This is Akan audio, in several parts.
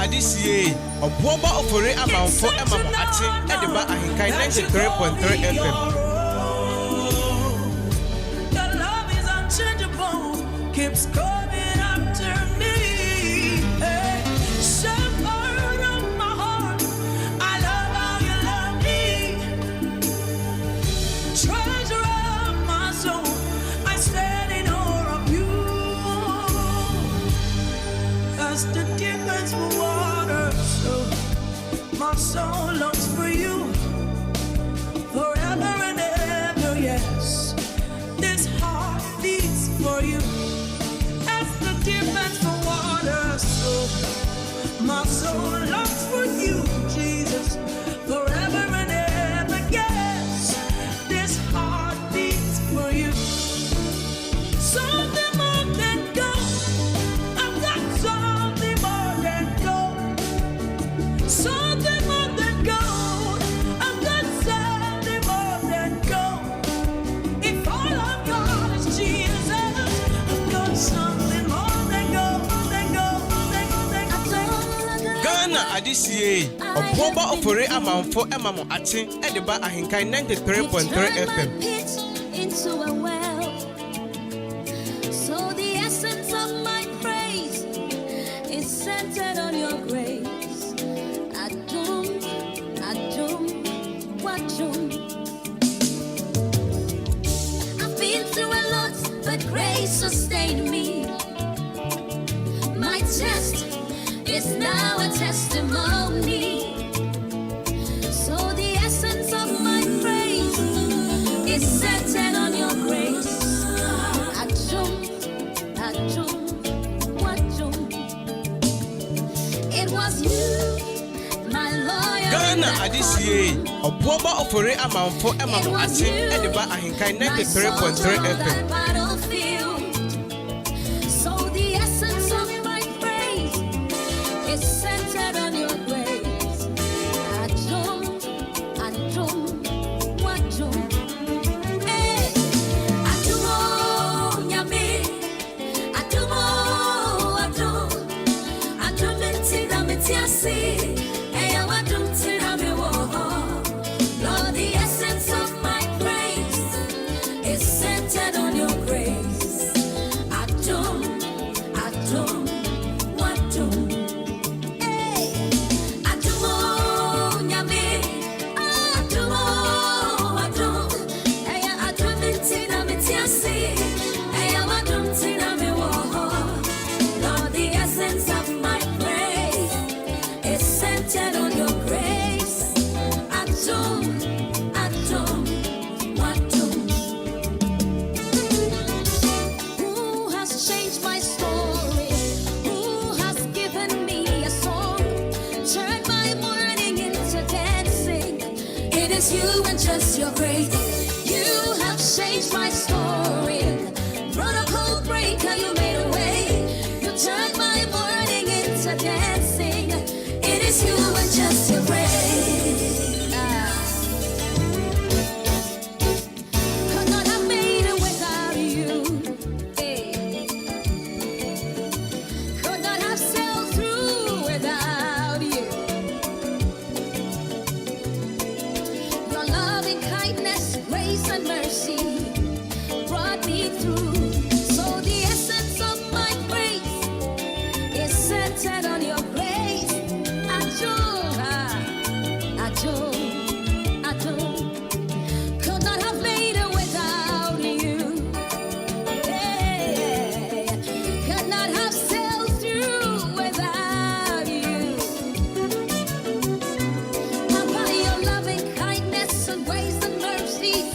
Adisiye, Obuoba Ofori Amanfo Ate, Ediba AHENKAN933FM. Your love is unchangeable, keeps coming after me. Hey, shepherd of my heart, I love how you love me. Treasure of my soul, I stand in awe of you. As the deep ends for water, so my soul longs for you. Forever and ever, yes, this heart beats for you. As the deep ends for water, so my soul longs for you, Jesus. Forever and ever, yes, this heart beats for you. Something more than gold, I've got something more than gold. Something more than gold, I've got something more than gold. If all I've got is Jesus, I've got something more than gold, than gold, than gold, than gold. Ghana Adisiye, Obuoba Ofori Amanfo Ate, Ediba AHENKAN933FM. Into a well, so the essence of my praise is centered on your grace. Adum, Wadum. I've been through a lot, but grace sustained me. My test is now a testimony. So the essence of my praise is centered on your grace. Adum, Wadum. It was you, my lawyer. Ghana Adisiye, Obuoba Ofori Amanfo Ate, Ediba AHENKAN933FM. So the essence of my praise is centered on your grace. Adum, Wadum. Hey, Adumo, Nyame. Adumo, Adum. Adum ntina metiasi. Hey, Wadum tina me wo. Lord, the essence of my praise is centered on your grace. Adum, Wadum. Hey, Adumo, Nyame. Adumo, Wadum. Hey, Adum ntina metiasi. Hey, Wadum tina me wo. Lord, the essence of my praise is centered on your grace. Adum, Wadum. Who has changed my story? Who has given me a song? Turned my mourning into dancing. It is you and just your grace. You have changed my story. Protocol breaker, you made a way. You turned my mourning into dancing. It is you and just your grace. Could not have made it without you. Hey. Could not have sailed through without you. Your loving kindness, grace, and mercy brought me through. So the essence of my praise is centered on your grace. Adum. Could not have made it without you. Hey, could not have sailed through without you. Papa, your loving kindness and grace and mercies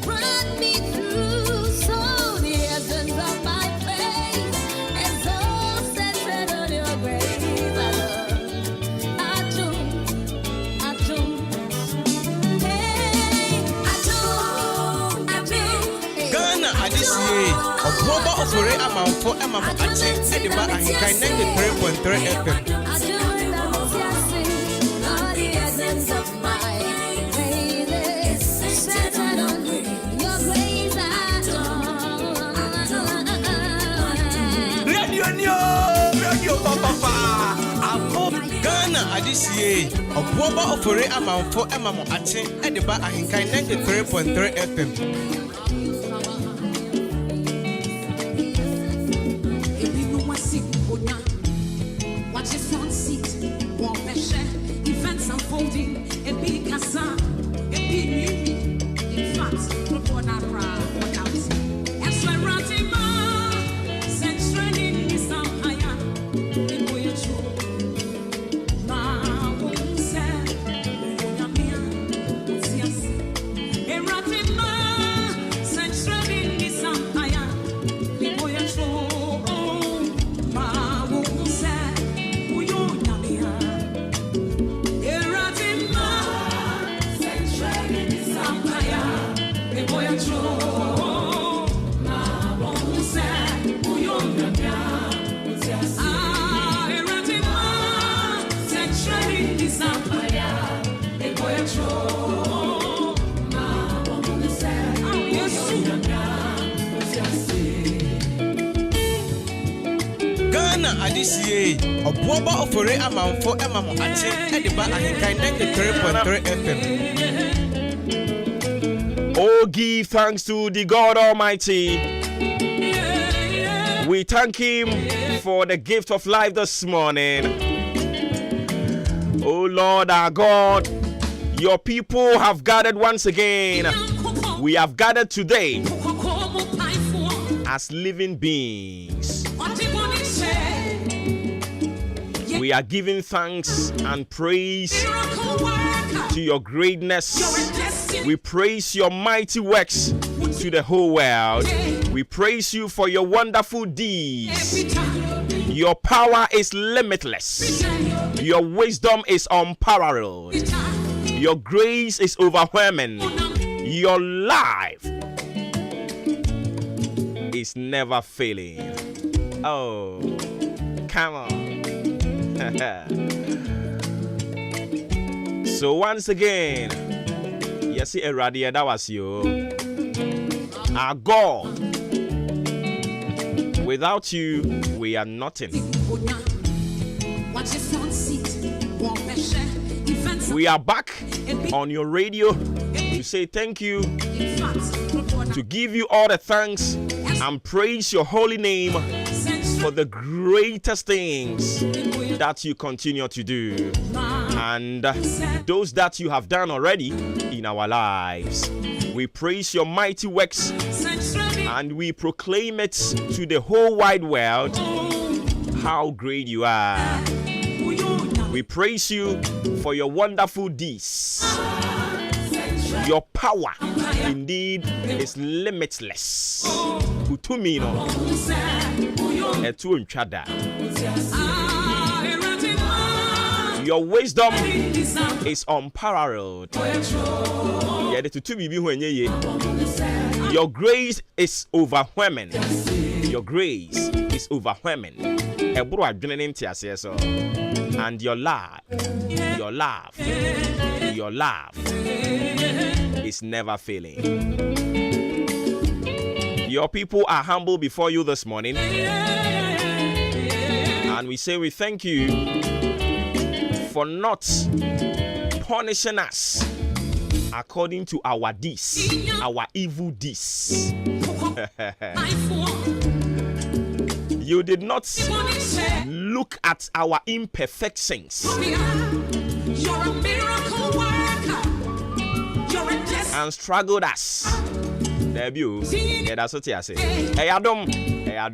brought me through. So the essence of my praise is all centered on your grace. Adum. Hey, Adum. Ghana Adisiye, Obuoba Ofori Amanfo Ate, Ediba AHENKAN933FM. All the essence of my praise is centered on your grace. Radio, Papa, adishie Obuoba Ofori Amanfo emamo ache ediba ahenkan 93.3 FM. Watch your front seat, walk the share, events unfolding, a big casa, a big in fact, report our proud, what else? And so running man, sent training is some higher, in way true. Ma won't say, yes, a running man, sent training is some higher, in way true. Adishie Obuoba Ofori Amanfo emamo ache ediba ahenkan 93.3 FM. Oh, give thanks to the God Almighty. We thank Him for the gift of life this morning. Oh Lord our God, your people have gathered once again. We have gathered today as living beings. We are giving thanks and praise to your greatness. We praise your mighty works to the whole world. We praise you for your wonderful deeds. Your power is limitless. Your wisdom is unparalleled. Your grace is overwhelming. Your life is never failing. Oh, come on. So once again, yes, Eradia, that was you. Our God. Without you, we are nothing. We are back on your radio to say thank you, to give you all the thanks and praise your holy name for the greatest things that you continue to do and those that you have done already in our lives. We praise your mighty works and we proclaim it to the whole wide world how great you are. We praise you for your wonderful deeds. Your power indeed is limitless. Utumino etu nchada. Your wisdom is unparalleled. Your grace is overwhelming. Your grace is overwhelming. And your love is never failing. Your people are humble before you this morning. And we say we thank you for not punishing us according to our deeds, our evil deeds. You did not look at our imperfections and struggled us. There you. Yeah, that's what I say. Hey, Adam. I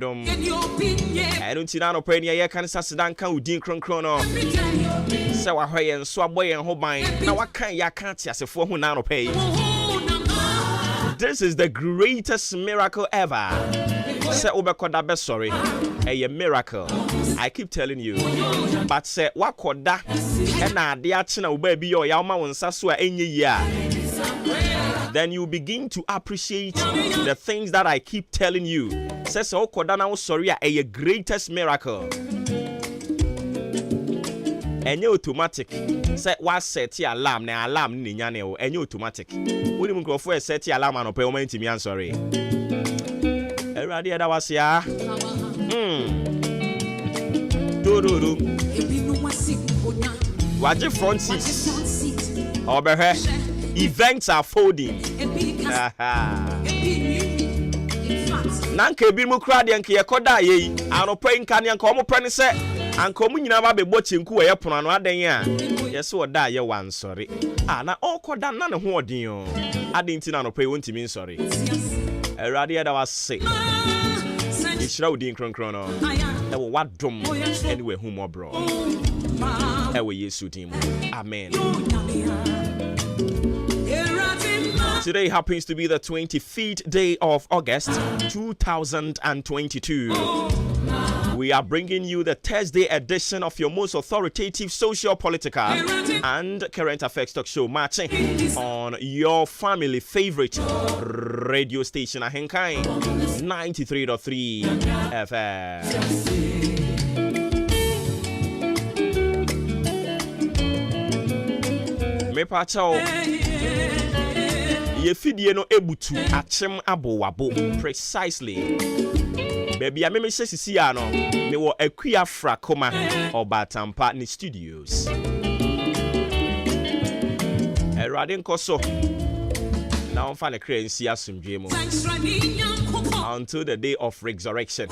don't see no penny. I can't sit down. Can udin chrono. So I hear and swab boy and hold mine. Now I can't see as a 4 who now pay. This is the greatest miracle ever. Say Obekoda be sorry. A miracle. I keep telling you. But say wakoda ena de achina obabi yo ya ma wonsa so a enye ya. Then you begin to appreciate the things that I keep telling you. Says Okoda na sorry a greatest miracle. Enye automatic. Say what set your alarm na alarm ni nyane o enye automatic. Woni mu nkrofo e set your alarm anope o man timi an sorry. Erade da was ya. Waje front seats. Obehe. Events are folding. Nanka ebi mu kra de anka yekoda ye anopa nka ne anka omo prene se anka omu nyina ba bebo chenku we yepono ano adan a yese oda ye wan sorry na okoda na ne ho odin o aden ti na anopa e wontimi nsori erade ya da wase ishira odin kronkron no e wo wadom anyway hu mo bro e wo yesu din mu amen. Today happens to be the 25th day of August 2022. We are bringing you the Thursday edition of your most authoritative socio-political and current affairs talk show, Maakye, on your family favorite radio station, AHENKAN933 FM. Me pacho ye fidie no ebutu achem abo wabo precisely baby a me sisi ya no me wo akua frakoma obatampa ni studios erade nkoso na on fa ne krensi asumdwe mu until the day of resurrection.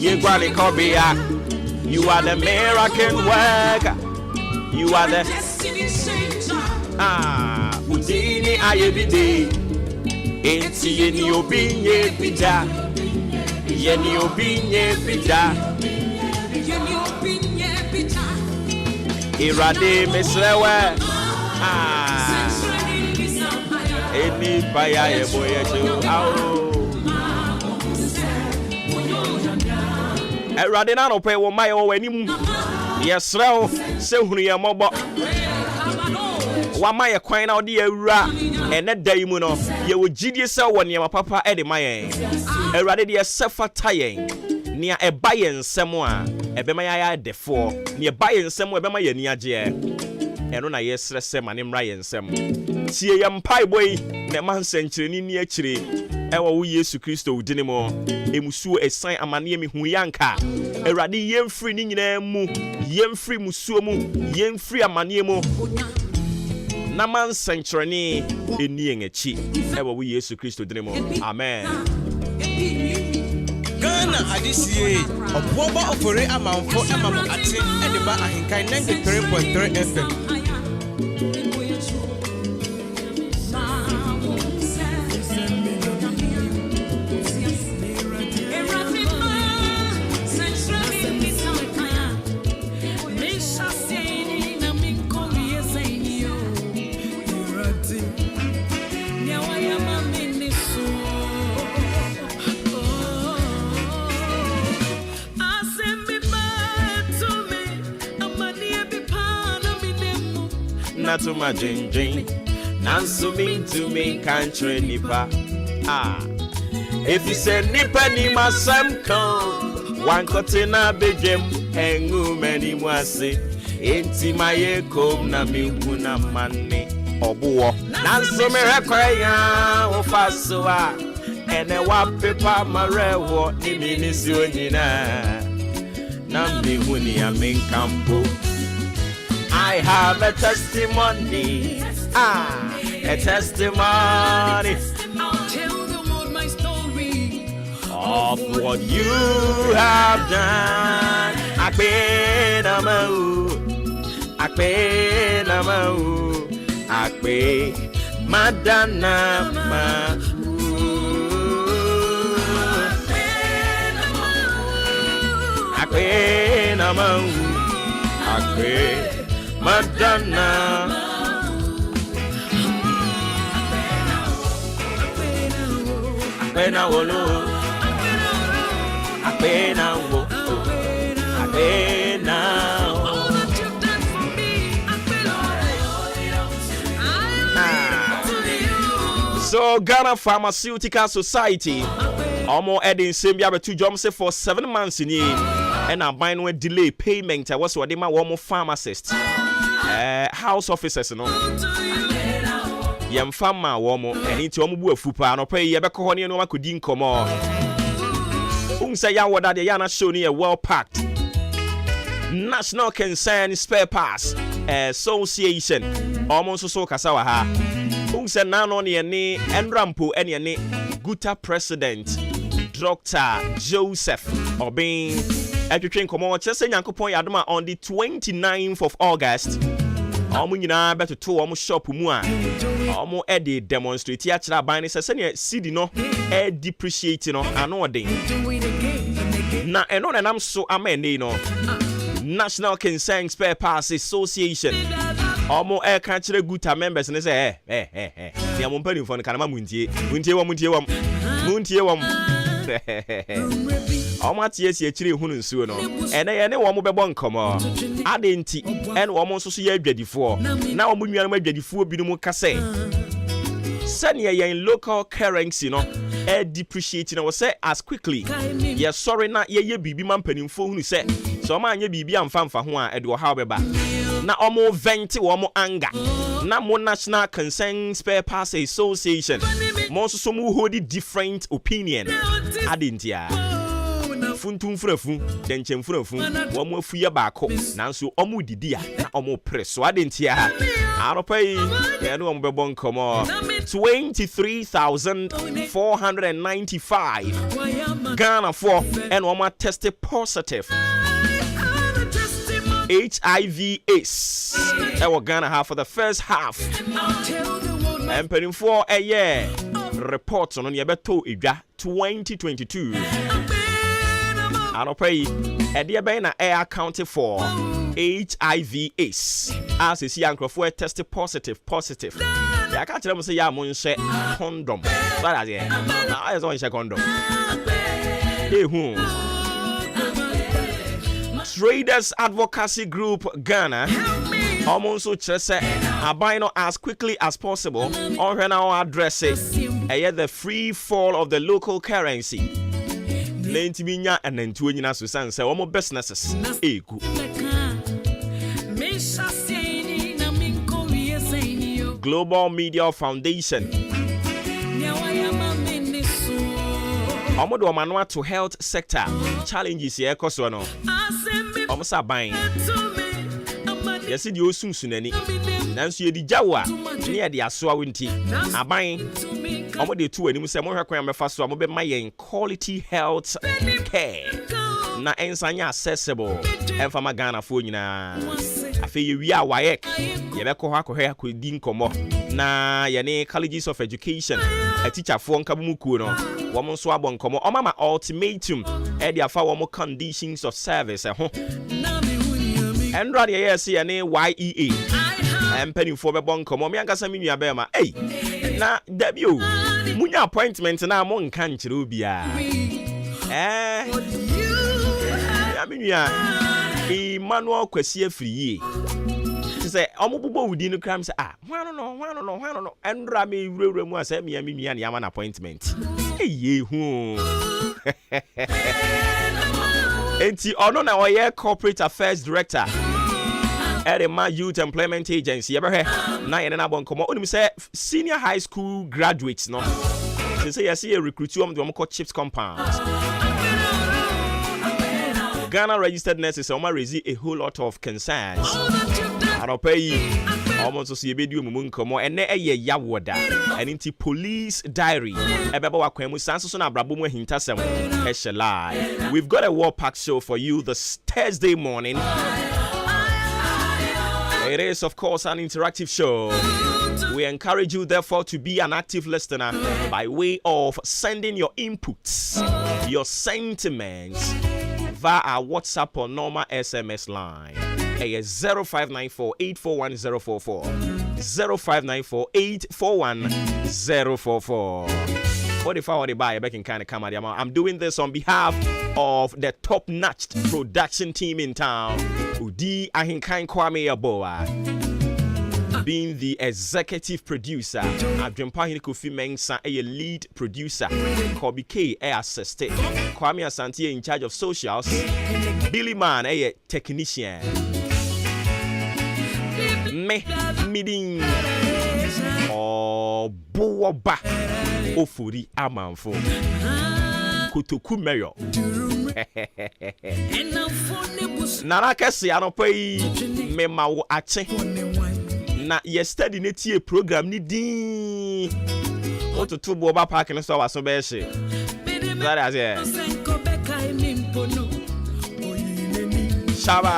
Ye gwale kobia. You are the miracle worker. You are the destiny changer. Udini ayebide. Enti yeni obinye bida. Yeni obinye bida. Yeni obinye bida. Irade meslewe. Eni baya eboye chu. Erade na no pe wo mai wo anim yesrew se hunu ye mobo wa mai kwan na ode awura ene dai mu no ye wo gidie se wo ne papa e de mai erade de sefa tayen nia eba ye nsem a ebe mai ya defo nia eba ye nsem ebe mai ani age eno na yesre se mane mra ye nsem tie ye mpai boy ne mansenkyereni ni akire ewo wo Yesu Kristo udini mo emusuo esan amane mi hu yanka erade yemfri ni nyina mu yemfri musuo mu yemfri amane mu na mansenkyereni eni engachi ewo wo Yesu Kristo udini mo amen. Ghana adisie Obuoba Ofori Amanfo emamo ate ediba AHENKAN933FM FM. To my jing nanso me to me country nipa if you say nipa ni masam kan wan kotina begem engu many mwase enti maye kom na me huna manne obuo nanso me rekwaya wo faso a ene wa pepa marewo ni minisi onyina na me huni amenkampo. I have a testimony, a testimony. I'll tell the world my story of what you have done. Akbe madana ma. Akbe Madonna Apena wolo Apena wo Apena So Ghana Pharmaceutical Society Omo Edin Sembia betu jom se for 7 months in here and a buying with delay payment. I was what they my pharmacist. House officers no yem fama womo eni ti omo bu afupa no pay ye be ko ne no makodi nkomo say ya what that yana show ni a well packed. National Concern Spare Parts Association. Almost so kasawa ha. Say na no ne ne Enrampo ene ne Guta President Dr. Joseph Obin etwetwen komo chese Nyankopon yadoma on the 29th of August. Omo nyina beto to omo shop mu a omo e dey demonstrate ya kira ban ne sese ne CD no e depreciate no ano odin. Na eno na nam so amene no National Concern Spare Parts Association. Omo e kan kire Guta members ne say dia mo mpani fo ne kanama muntie wam Omo tie kire hunu nsuo no ene ye ne wo mo bebo nkomo adenti ene wo mo nso so ye adwadifo na wo mo nnuanum adwadifo bi no mu kase sene ye local currency no e depreciate na wo say as quickly ye sorry na ye bibi mampanimfo hunu say so ma anya bibi amfa ho a e de wo ha beba na omo venti wo mo anga na mo National Concern Spare Parts Association mo so mo hold different opinion adentia funtum frafu denchem frafu wo mo afuye baako nanso omo didi a na omo preso adentia aropai ye no omo bebo nkomo 23,495 Ghana for and omo tested positive HIV/AIDS. Our Ghana half for the first half. And penning for a year. Reports on your beto 2022. I don't pay. A dear Bana air accounted for HIV/AIDS. As is young for tested positive. I can't tell them say Yamun say condom. But I don't say condom. Hey, who? Traders Advocacy Group Ghana almost so chese abino as quickly as possible on her now address it the free fall of the local currency lentiminya and then to nyina so san say omo businesses egu Global Media Foundation omo do manwa to health sector challenges here koso no omo saban yesi di osunsunani nanso ye di jawa ne ye di asoa wonti aban omo de tu anim se mo hwekwan mefa so omo be mayen quality health care na ensanya accessible enfama Ghana fo nyina afi ye wi awayek ye be ko akɔhwɛ akɔdi nkomo na ye ne colleges of education a teacher fo nkabumu kuo no wo mo so abɔ nkomo o mama ultimatum e dia fa wo mo conditions of service ho Android yes ye ne YEA empany for be bon nkomo me ankasa me nua be ma na dabio munya appointment na mo nka nkyere obia ya me nua Emmanuel Kwasi Afriye say omububo wudi no kram say hwan no Andra me wurewure mu asa me nua ne ama appointment hu enti ono na oye corporate affairs director Edema Youth Employment Agency ever na ye na bon komo onim say senior high school graduates no say you see a recruit you am call chips compounds Ghana registered nurses raise a whole lot of concerns I don't pay almost so ye be do mu nkomo ene eye yawoda enti police diary ebeba wakwan mu sanso so na brabo mu ahintasem lie. We've got a war pack show for you this Thursday morning. It is of course an interactive show. We encourage you therefore to be an active listener by way of sending your inputs, your sentiments via our WhatsApp or normal SMS line. 0594-841-044 0594-841-044. What if I were to buy a back in kind of come? I'm doing this on behalf of the top-notch production team in town. Udi AHENKAN933FM, being the executive producer. Adwempa Kofi Mensah, a lead producer. Kobe K, a assistant. Kwame Asante in charge of socials. Billy Man, a technician. Meeting Obuoba Ofori Amanfo. Kotoku Mayor. Nana kesi anopai me ma wo ache. Na yesterday netie program ni din. Oto to Obuoba Park no so waso be she. That is it. Shaba.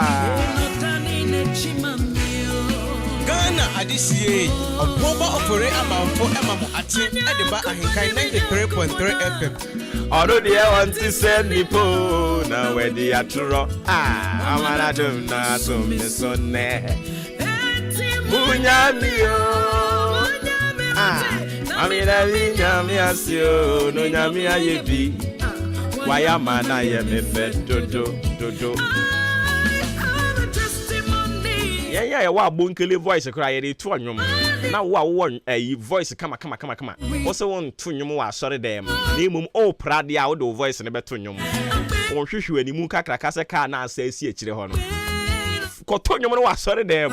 Ghana adisiye Obuoba Ofori Amanfo emamu ate edeba AHENKAN933FM. Although they want to send me po na where they are true. Amana dum na so me sonne. Munyamio. Amina nyami asio no nyami ayebi. Waya mana ye me fe dodo. Yeah, wa bonkele voice cry ye to anwom. Na wa won voice kama. Also won to nwom wa sorry dem. Na emum o prade a wo do voice ne beto nwom. Won hwehwe animu kakra kase ka na asa asi akire ho no. Ko to nwom no wa sorry dem.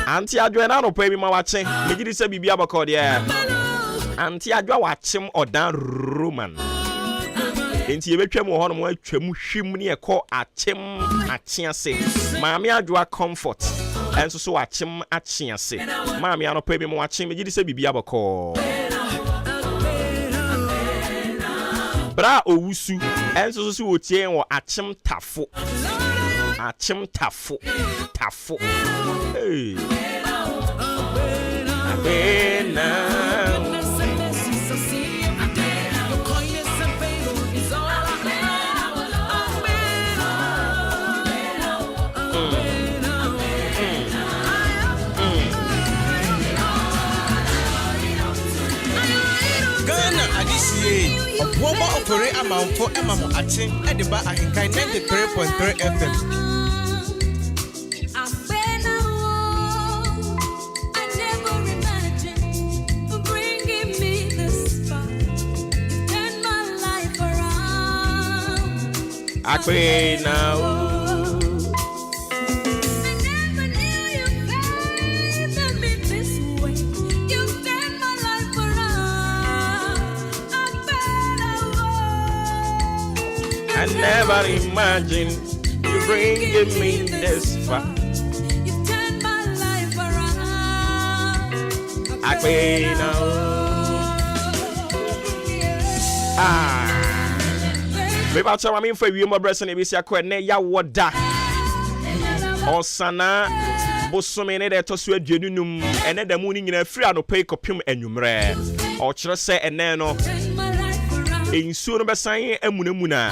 Anti adwo na no pa bi ma wa che. Megidi se bibia bako de. Anti adwo wa chem odan Roman. Enti yebetwam ho no mo atwam hwim ne ekọ achem achiase maame adwoa comfort enso so achem achiase maame anopa bi mo achem gidi se bibia bako bra owusu enso so wotie wo achem tafo hey Obuoba Ofori Amanfo emamu ate edeba AHENKAN933FM. Akwe now. I never imagined you bringing me this far. You turned my life around. I pray now. Maybe I'll tell me for you, my breast, and if you are ne ya wada. Osana Bosomene de Tosue Junum, and then the morning in a free and pay copium and numere. Or say and nano. In soon be saying emununa.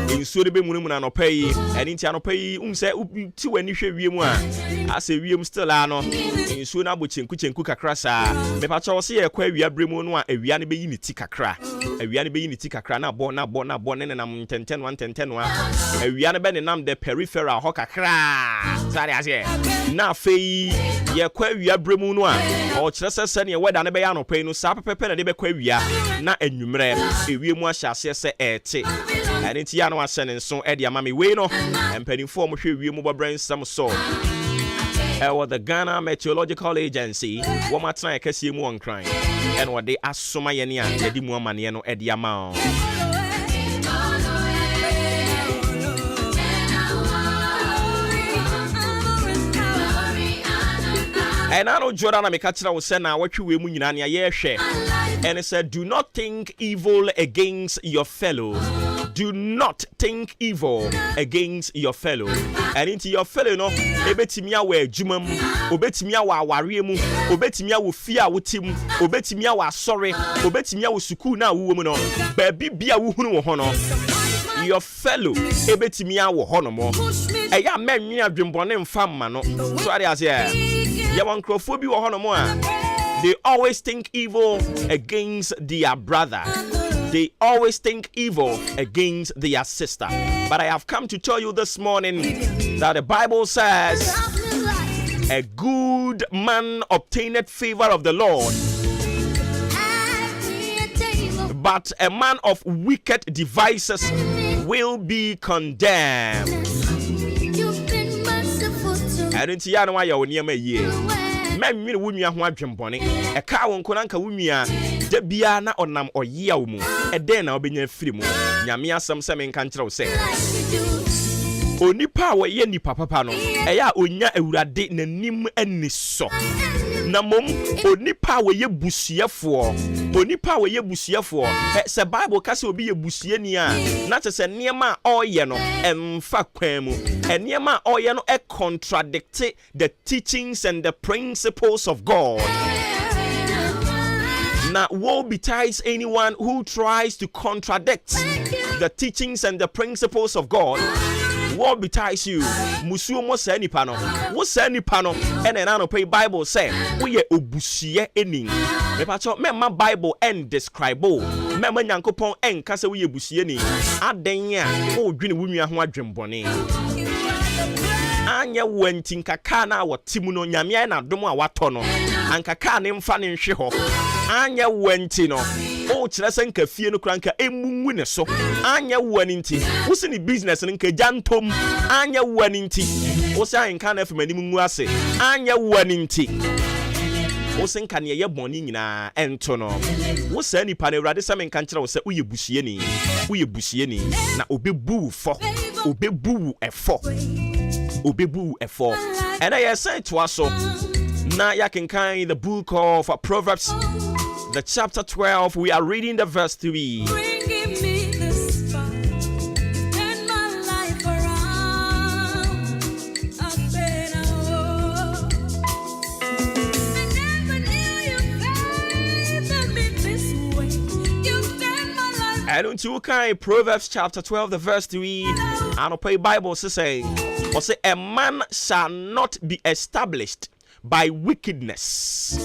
In so be munumuna no pay and in no pay say ti wani hwe wiem a ase wiem still ano in so na bochenku kakra sa me pa cho se ye kwa awia bremu no a awia ne be yi ni ti kakra na bo ne nam tenten a awia ne be ne nam the peripheral ho kakra sare ase na fei ye kwa awia bremu no a o kire se ne weda ne be ya no pay no sa pepepe na de be kwa awia na anwumre ewiem a hyase se ete and it's ya no asene so e de amame we no empanifo mo hwe wiem bo brain sam so with the Ghana Meteorological Agency wo matna ekase mu on crying and what they asoma ye ne a ye di mu amane no e de ama and I know Jordan me catch na say na watwe we mu nyina ne ye hwe and it said do not think evil against your fellow. Do not think evil against your fellow. And into your fellow no ebetimia wa adwumam, obetimia wa aware mu, obetimia wo fia wo tim, obetimia wa asore, obetimia wo suku na wo mu no. Ba bibia wo hunu wo ho no. Your fellow ebetimia wo ho no mo. Eya menwi adwembone mfa mma no. So ade ase ya wan crofobia wo ho no mo a. They always think evil against their brother. They always think evil against their sister. But I have come to tell you this morning that the Bible says, a good man obtaineth favor of the Lord, but a man of wicked devices will be condemned. I didn't see why you're near me. Men wunua ho adwembone e ka won konanka wunua da bia na onam oyia wo mu eden na obenya firi mu nyame asem se me nka nkyerɛ wo se onipa wo ye nipa papa no eya onya awurade nanim ani so na mom onipa wo ye busuefo se bible ka se obi ye busuani a na se niema oye no emfa kwan mu niema oye no contradict the teachings and the principles of God. Now, woe betides anyone who tries to contradict the teachings and the principles of God. Woe betides you. Musuo mo sa nipa no. Wo sa nipa no. Ene na no pay Bible say, wo ye obusie eni. Me pa cho me ma Bible en describe o. Me ma Nyankopon en ka se wo ye busie ni. Aden a wo dwene wo nua ho adwembone. Anya wanti nkaka na wotimu no nyame na dom a wato no. Ankaka ne mfa ne nhwe ho. Anya wanti no o kyerɛ sɛ nka fie no kura nka emungu ne so anya wani nti wo se ni business no nka jantom anya wani nti wo se AHENKAN FM anim ngu ase anya wani nti wo se nka ne ye bɔne nyinaa ɛnto no wo se nipa na awurade sɛ me nka nkyerɛ wo sɛ woyɛ busieni na obebu fo obebu ɛfo ɛna yɛ sɛ toa so na yakenkan the book of Proverbs, the chapter 12, we are reading the verse 3. Bringing me this far, turn my life around. I've been I never knew you favored me this way. You turned my life. And until kind Proverbs chapter 12, the verse 3, and pay Bible say, a man shall not be established by wickedness.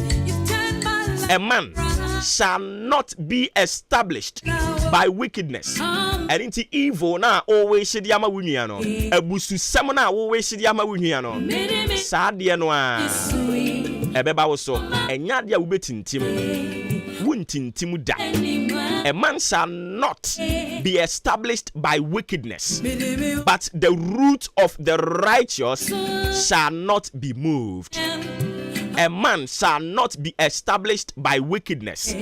A man shall not be established by wickedness. And into evil na always shidiama wuniano. A busu samona always shidiama wuniano. Sadia noa. Ebeba also. And yadia ubetintim. Wuntintimuda. A man shall not be established by wickedness, but the root of the righteous shall not be moved. A man shall not be established by wickedness,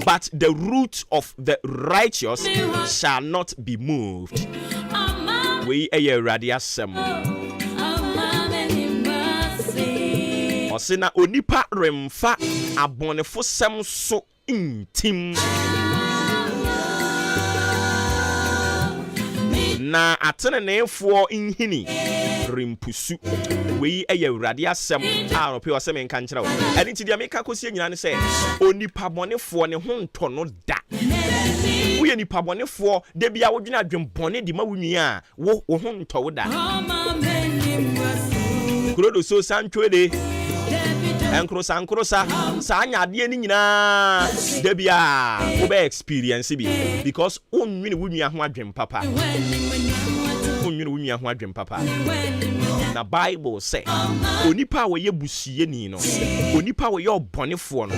but the root of the righteous shall not be moved. We are radiasem. Osina onipa remfa abonefo sem so intim. Na atenenefo inhini rimpusu we eye urade asem a no pe o se me nka nkyerɛ wo ɛne nti dia meka kosie nyina ne sɛ onipa bɔnefo ne ho ntɔ no da wo ye nipa bɔnefo de bia wo dwena adwembɔne de ma wo nua a wo ho ntɔ wo da kurodo so santwede enkrosa sa anyade ni nyina de bia wo be experience bi because onwini wo nua ho adwen papa na Bible say onipa wo ye busieni no onipa wo ye obonefo no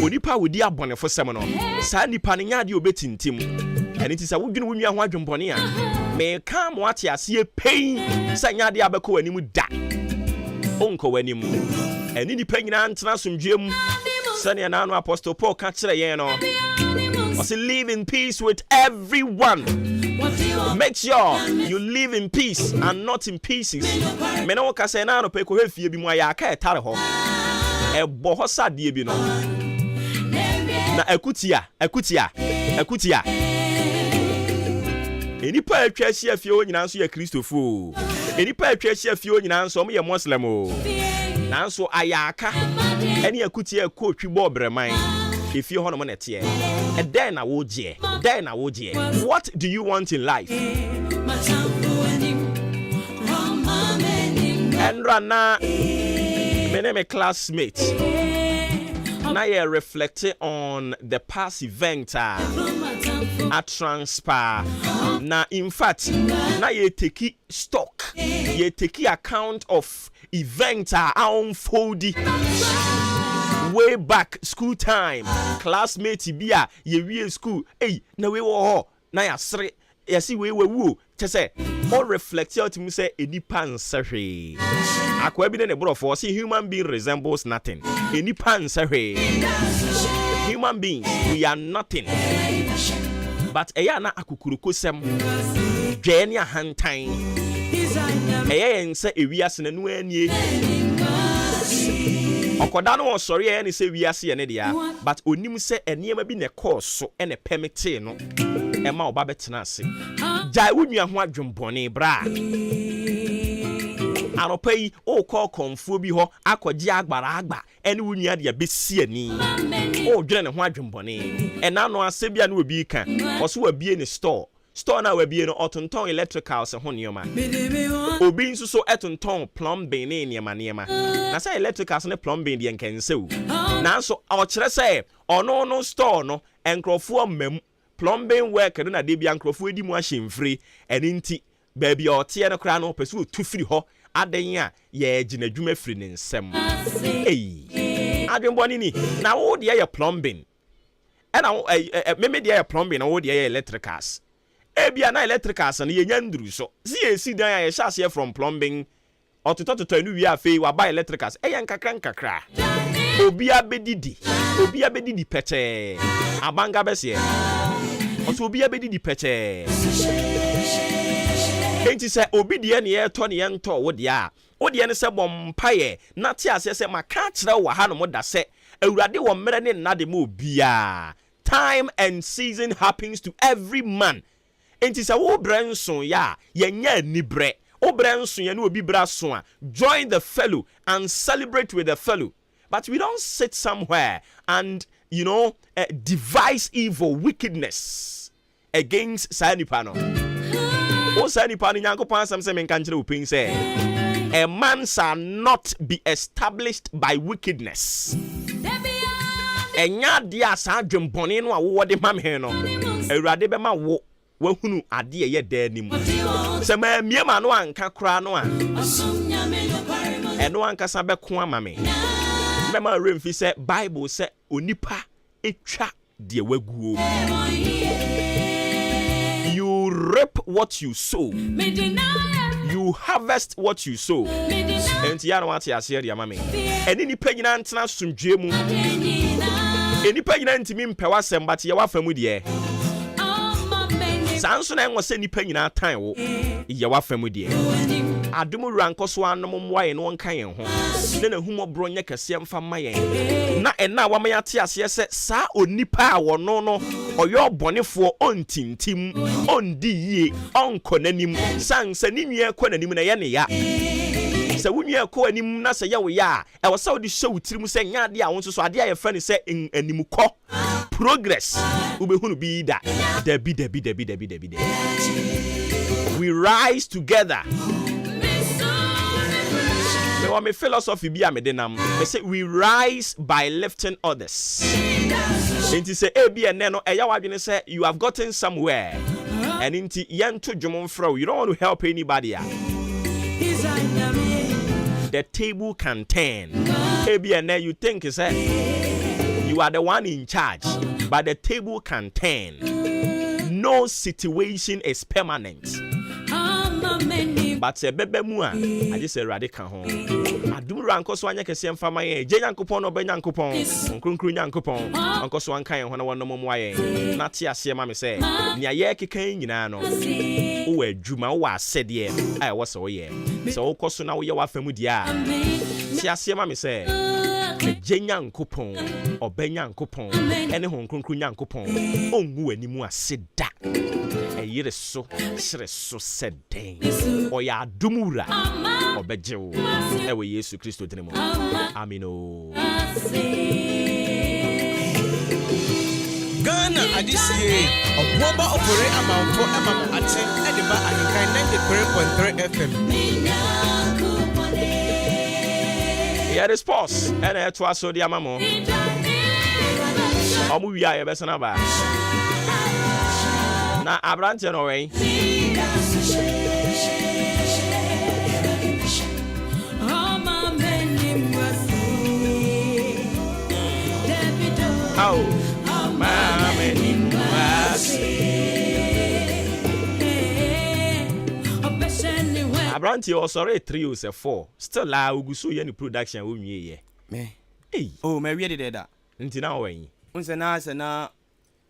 onipa wo di abonefo sem no sa nipa ne nyade obetintim eni ti sa wo dwene wo nua ho adwenbone a me ka mo ate ase pain sa nyade abekɔ wani mu da onko wani mu eni nipa nyina ntena somdwem sane na no Apostle Paul ka kyerɛ yɛn no say live in peace with everyone. Make sure you live in peace and not in pieces. Me no ka say na no pe ko hefie bi mu aya ka etare ho. E bo ho sadie bi no. Na akutia. Enipa atwa hia fie o nyina nso ya Kristofo. Enipa atwa hia fie o nyina nso mo ye Muslim o. Nanso ayaka eni akutia ko twi bo breman. If you want to tie, and then I would je. What do you want in life? And Rana, my name is classmate. Now you reflecting on the past event at transpire. Now, in fact, now you take stock, you take account of event unfolding. Way back school time, classmates bia ye wie school. Hey, na we wo na ya sere. Ya si we wu. Che say, all reflect out me say enipa nsahwe. Akwa bi ne brofo say human being resembles nothing. Enipa nsahwe. human beings, we are nothing. But Ayana Akukurukosem, Jenny Hantain, Ayan say a wias and when Okodano or sorry, and say we are seeing idea, but Unim say a near be a course so and a permit no. Emma Babetnasi. Jai Unia Wadrum Bonnie Bra. Ano pay o call confubi ho akwaji agbaragba ene wunia de be sie ni o dwene ne ho adwembone ena no asebia no obi kan oso wa bie ne store na wa bie no otonton electricals ho nioma obi nso so etonton plumbing ne niema na say electricals ne plumbing de nkensew na so o kire say ono no store no enkrofo mam plumbing work na de bia enkrofo edi mu ahemfre ene nti baby otie no kra no pesu tu firi ho adenya ye gina dwuma firi ne nsem adwemboni ni na wo de ye plumbing e na meme de ye plumbing na wo de ye electricals bia na electricals na ye nyanduru so si ye si dan ye hyase from plumbing ototototo anu wi afei wa buy electricals ye nkakra obi abedidi peche abanga bese oto obi abedidi peche enti se obi de ne ye to ne ye nto wo de a wo de ne se bompaye na te ase se maka kire wo ha no mo da se awurade wo mmere ne nnade mo bia. Time and season happens to every man. Enti se wo brenso ya ye nya nibre wo brenso ye na obi braso a join the fellow and celebrate with the fellow. But we don't sit somewhere and devise evil wickedness against sanipano. O sanipano nyankopon asem se men kan kire opin say a man shall not be established by wickedness. Enya dia sa adwembone no a wo de mam he no awurade be ma wo wahunu ade ye da nim se ma miema no anka kra no a eno anka sa be ko ama me be ma remfi se bible se onipa etwa de waguo. You reap what you sow. You harvest what you sow. Enti ya no ate ase de ama me eni nipa nyina ntena sundwe mu eni pa nyina ntimi mpewa sem but ye wafamu de sanso na enwo se nipa nyina tan wo ye wafamu de adumu rankoso anom mwaye no nka yen ho na humobro nya kase mfa mayen na ena wa ma ate ase se sa onipa a wono no oyo bonefo ontintim ondi yie onkonanim sansa ni nwie konanim na ye ne ya se wunye ko anim na se ye wo ya e wo se wo di show tirim se nya de a won so ade a ye frɛ ne se anim kɔ progress ubehunu bi da dabi. We rise together. Me philosophy bi a me denam me say we rise by lifting others. Enti se ebi ene no eya wadwene say you have gotten somewhere and inti yento dwom mfra you don't want to help anybody. The table can turn. Maybe you think you are the one in charge, but the table can turn. No situation is permanent. But bebe mua, I just say radical home. I do ranko so anya kese mfa maye. Je nyankopon no be nyankopon. Nkronkron nyankopon. Anko so ankan ho na wono momoaye. Na te ase ma me say, nia ye kekan nyina no. Wo adwuma wo asede ai wo se wo ye. Se wo koso na wo ye wa famu dia. Te ase ma me say, je nyankopon, obe nyankopon, ene ho nkronkron nyankopon. Ongu animu aseda. Yere so sere so seden oya dumura obejewo ewe Yesu Kristo dinemo amino. Ghana adisiye Obuoba Ofori Amanfo emam aten edeba AHENKAN933FM. Yeah, this pause and it was so the amamo omu wi aye besana ba na abrante no way. Abrante o sorry 3 or 4 still la uguso ye ni production wo nwie ye me hey oh me we dey that nti na wo yin Unsana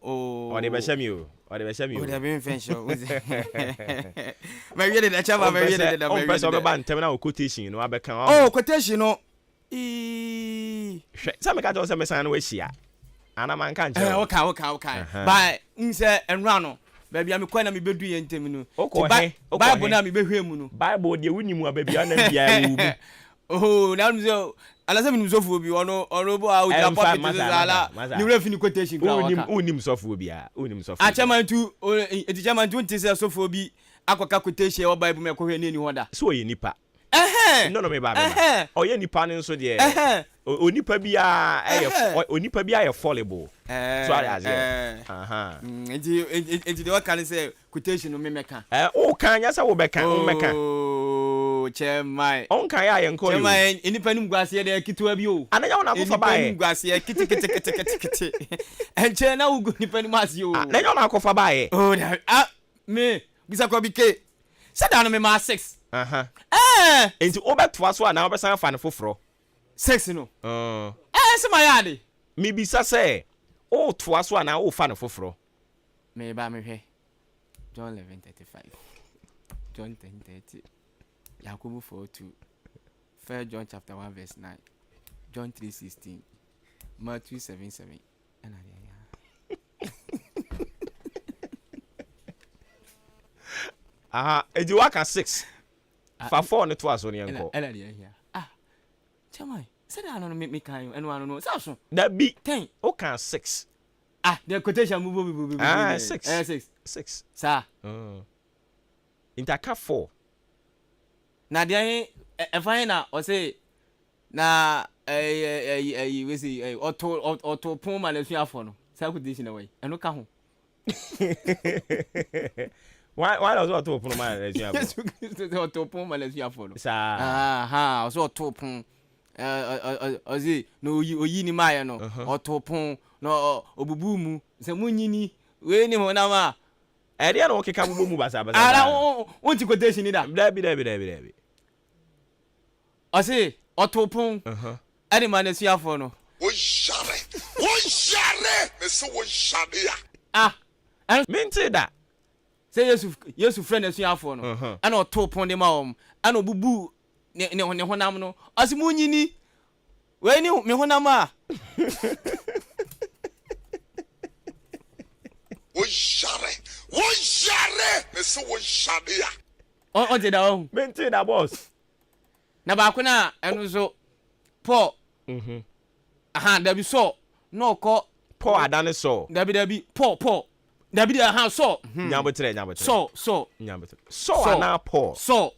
or the Beshamio. Or the Beshamio. Would have been finished. Maybe the Chava, maybe the person of a band, terminal quotation, no, I become. Oh, quotation, no. Some cat also miss an wish here. And a man can't. Okay. By Inse and Rano. Baby, I'm quite a me bedroom and Temino. Okay, Bible, now me be him. Bible, you wouldn't want baby. Oh, now so. Alaza mi nusofu obi ono bu a oja pocket zala ni refi quotation kwa waka unim sofu obi a a chairman tu eti chairman tu ntise sofu obi akoka quotation o bible me kohwe ni hoda so ye nipa no me ba me o ye nipa ni nso de onipa bia onipa bia ye fallible so as enti de waka ni say quotation no me meka o kan ya sa wo beka o meka Chemai. On kan ya yenko yo. Chemai, enipa nim gwase de kitua bi o. Ananya wona akofa bae. Enipa nim gwase kiti. Enche na ugo nipa nim ase o. Ananya wona akofa bae. Oh, me, bisa ko bi ke. Say down me ma 6. Enti obetwa so na obesan fa ne foforo. 6 no. Se ma yade. Me bisa say, o toa so na o fa ne foforo. Me ba me hwe. John 11:35. John 10:30. Yakubu 4:2, 1 John chapter 1 verse 9, John 3:16, Matthew 7:7. Edi waka 6. Fa 4 ne to aso ne enko. Chama, say that no me kan eno anu no. Say so. That be 10. O kan 6. The quotation move. 6. 6. Sir. Intaka 4. Na de efan na o say na we say auto pon ma lesu afo no say quotation away eno ka ho why does auto pon ma lesu afo yes auto pon ma lesu afo no sa so auto pon o say no oyi ni ma ye no auto pon no obubu mu say munyini we ni ho na ma area no keka bubu mu basa ara wonti quotation ni da dabi I say otopon any man is here for no wo share me so wo share and minti da say yesu friend is here for no and otopon dem am and obubu ne honam no asimu nyini we ni me honam a wo share me so wo share on te da o minti da boss na ba kuna enu so Paul dabi so no ko Paul adane so dabi Paul dabi so nyabotre so nyabotre so ana Paul so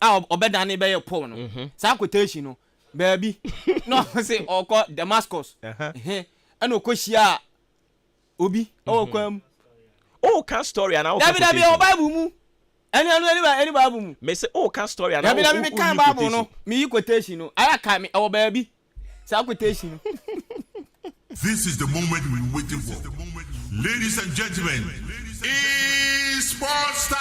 obedane be ye Paul no sa quotation no baby no say oko Damascus and okohia obi okwam can story and dabi o Bible mu any Bible mu me say can story and dabi me kan Bible no me quotation no aya kan me o baby sa quotation. This is the moment we're waiting for. Ladies and gentlemen, it's sports time.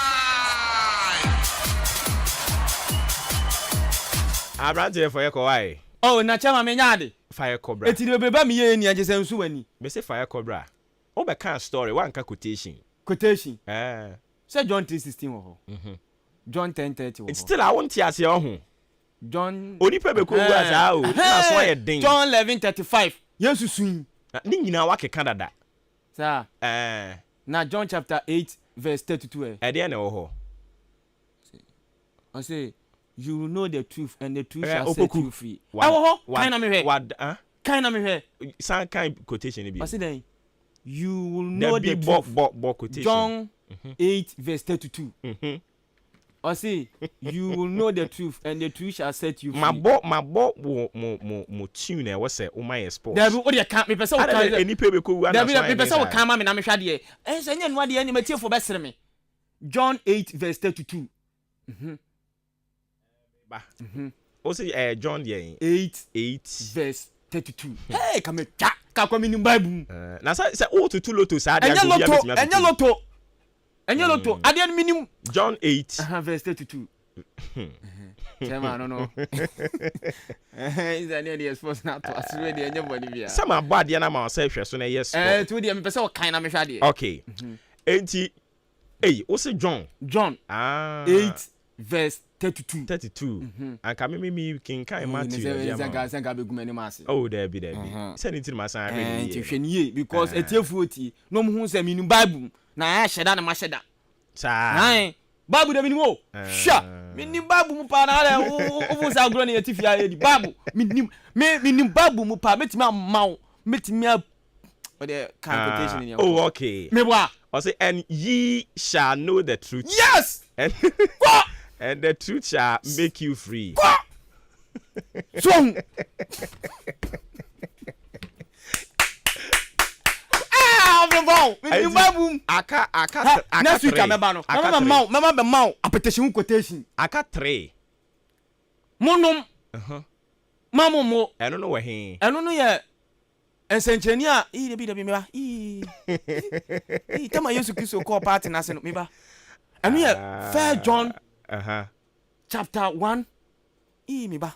Abrante for yeko why? Oh, na chama me nyaade. Fire cobra. Eti be ba me ye ni agese nsu wani. Me say fire cobra. O be kan story, one ka quotation. Quotation. Say John 3:16 wo ho. John 10:30 wo ho. It's still I won't hear say ho. John Onipa be ko gua sa o. Na so ye den. John 11:35. Yesu sun. Ni nyina wa ke Canada. Sir. Na John chapter 8 verse 32. E de na wo ho. I say you will know the truth and the truth shall set you free. Kind of me here. Kind of me here. Some kind quotation be. I say then you will know the truth. Quotation. John 8 verse 32. I say you will know the truth and the truth shall set you free. My bo mo tune e wo say o my sport. There be o dey can me person o can. Any pebe ko wu na so. There be person o can ma me na me hwa de. Say nya no de ni matie for be sere me. John 8 verse 32. O say John there 8 verse 32. Hey, come here. Ka kwa mi Bible. Na say o tutu loto sa dia go. Enya loto. Ade minim. John 8 verse 32. Chairman, no. Is there any sports now to us ready anybody? Some are bad, yana myself, yes, so yes. To the person kind of meshadi. Okay. 80. Hey, what's it, John? 8 verse 32. And come me can Matthew. Oh, there be. Send it to my son. Because a tear fruity, no one who's a meaning Bible. Now I shed out my shed. Nine. Babu de minimo. Sha. Minim babu mu pa na o sa gro na yetifia edi. Babu. Minim babu mu pa metimi amaw. Metimi o the quotation in your. Oh, okay. Me wa. I say, and ye shall know the truth. Yes. And the truth shall make you free. So. Aka next week ameba no mama be maw apetition quotation aka 3 monum mamu mo eno no we he eno no ye ensencheni a de bi me ba tama Yesu Kristo call party na se no me ba eno ye 1 John chapter 1 me ba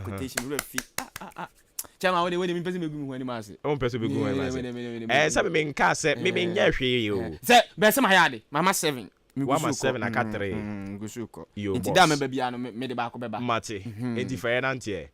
quotation we fi Chama we me pese me gu mu ani ma se. O pese be gu mu ani ma se. Sabe me nka se me nya hwe yo. Se be se ma yade mama 7. Mama 7 aka 3. Gusuko. Inti da me ba bia no me de ba ko beba. Mate. Enti fa na ntie.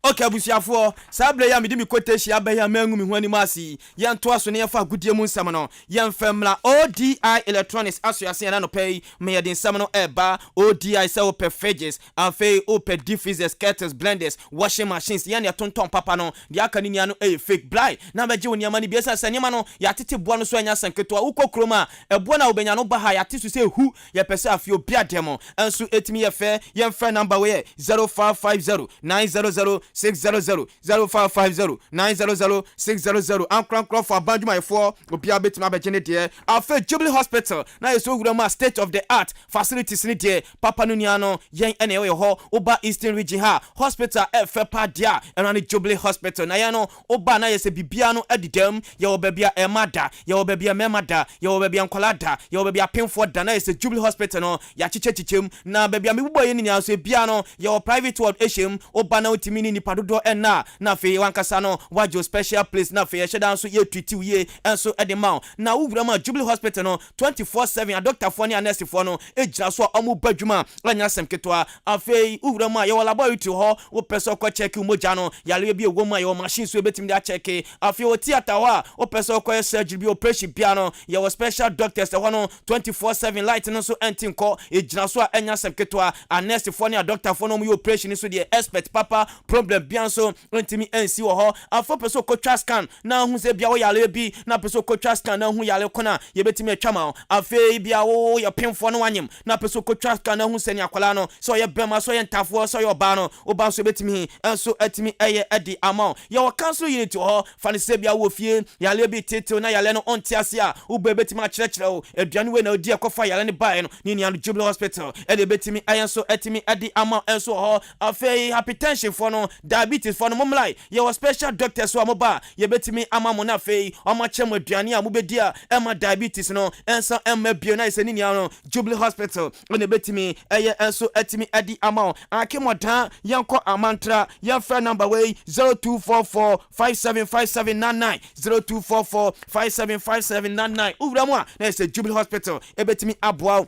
Okay, abusiafo, sabla ya me de mi quotation abaya mangu mi ho ani ma se. Ye nto aso ne ye fa gudie mu nsam no. Ye mfamla ODI Electronics aso ya se na no pay me ye de nsam no eba ODI se o fridges, afi o diffusers, kettles, blenders, washing machines. Ye ne tonton papa no. Dia aka ni nia no fake blind. Na beje woni ama ni biasa sanyema no ya tete boa no so anya sanketo a ukọ kroma eboa na obenya no ba ha ya tesu se hu ye pese afio bia demo enso etimi ye fe ye mfa number we 0550 900 600 0550 900 600 ankran for abanduma for obia betima beje ne de afa Jubilee Hospital na yeso wura state of the art facilities ne de papa no nia no yen ene we ho oba Eastern region ha hospital efe pa dia eno ne Jubilee Hospital na ya no oba na yese bibia no adidam ye obabia emada ye obabia memada ye obabia nkolada ye obabia penfo da na yese Jubilee Hospital no ya chichechichem na babia mebubo ye ni aso bia no ye private ward eshem oba na otimi ni nipadodo enna na fe wankasa no wajo special place na fe ye sheda so ye twiti ye enso edema na wura ma Jubilee Hospital no 24/7 a doctor for ni nurse for no ejira so omu badwuma anya semketoa afi wura ma ye laboratory ho wo peso kwa check umoja no yale bi egwo ma ye machine so betimi da check afi o theater wa wo peso kwa surgery bi operation bia no ye special doctors ho no 24/7 light no so entin ko ejira so anya semketoa a nurse for ni a doctor for no mu operation so the expert papa problem bia so entimi ensi wo ho afo peso ko scan na hu se bia wo yale bi na peso ko scan na hu yale kona ye betimi atwama afi bia wo ye penfo no wanyem na peso ko scan na hu se ni akwala no so ye bema so ye ntafo so ye oba no oba so betimi enso etimi eye edi amount ye wo cancel unit ho fa ne se bia wo fie yale bi tete na yale no ontiase a wo betimi a chire o aduane we na odi ekofa yale ne bae no ni nia no Jubilee Hospital e de betimi enso etimi edi amount enso ho afi hypertension for no diabetes for no momlai ye wo special doctors so amoba ye betimi amamo na afi omo chem aduane a mo bedi a ema diabetes no enso emma bio na ise ni nia no Jubilee Hospital ne betimi eye enso etimi edi amount akemodan yanko amantra yan phone number way 0244 575799 0244 575799 uvramu a na ise Jubilee Hospital e betimi aboa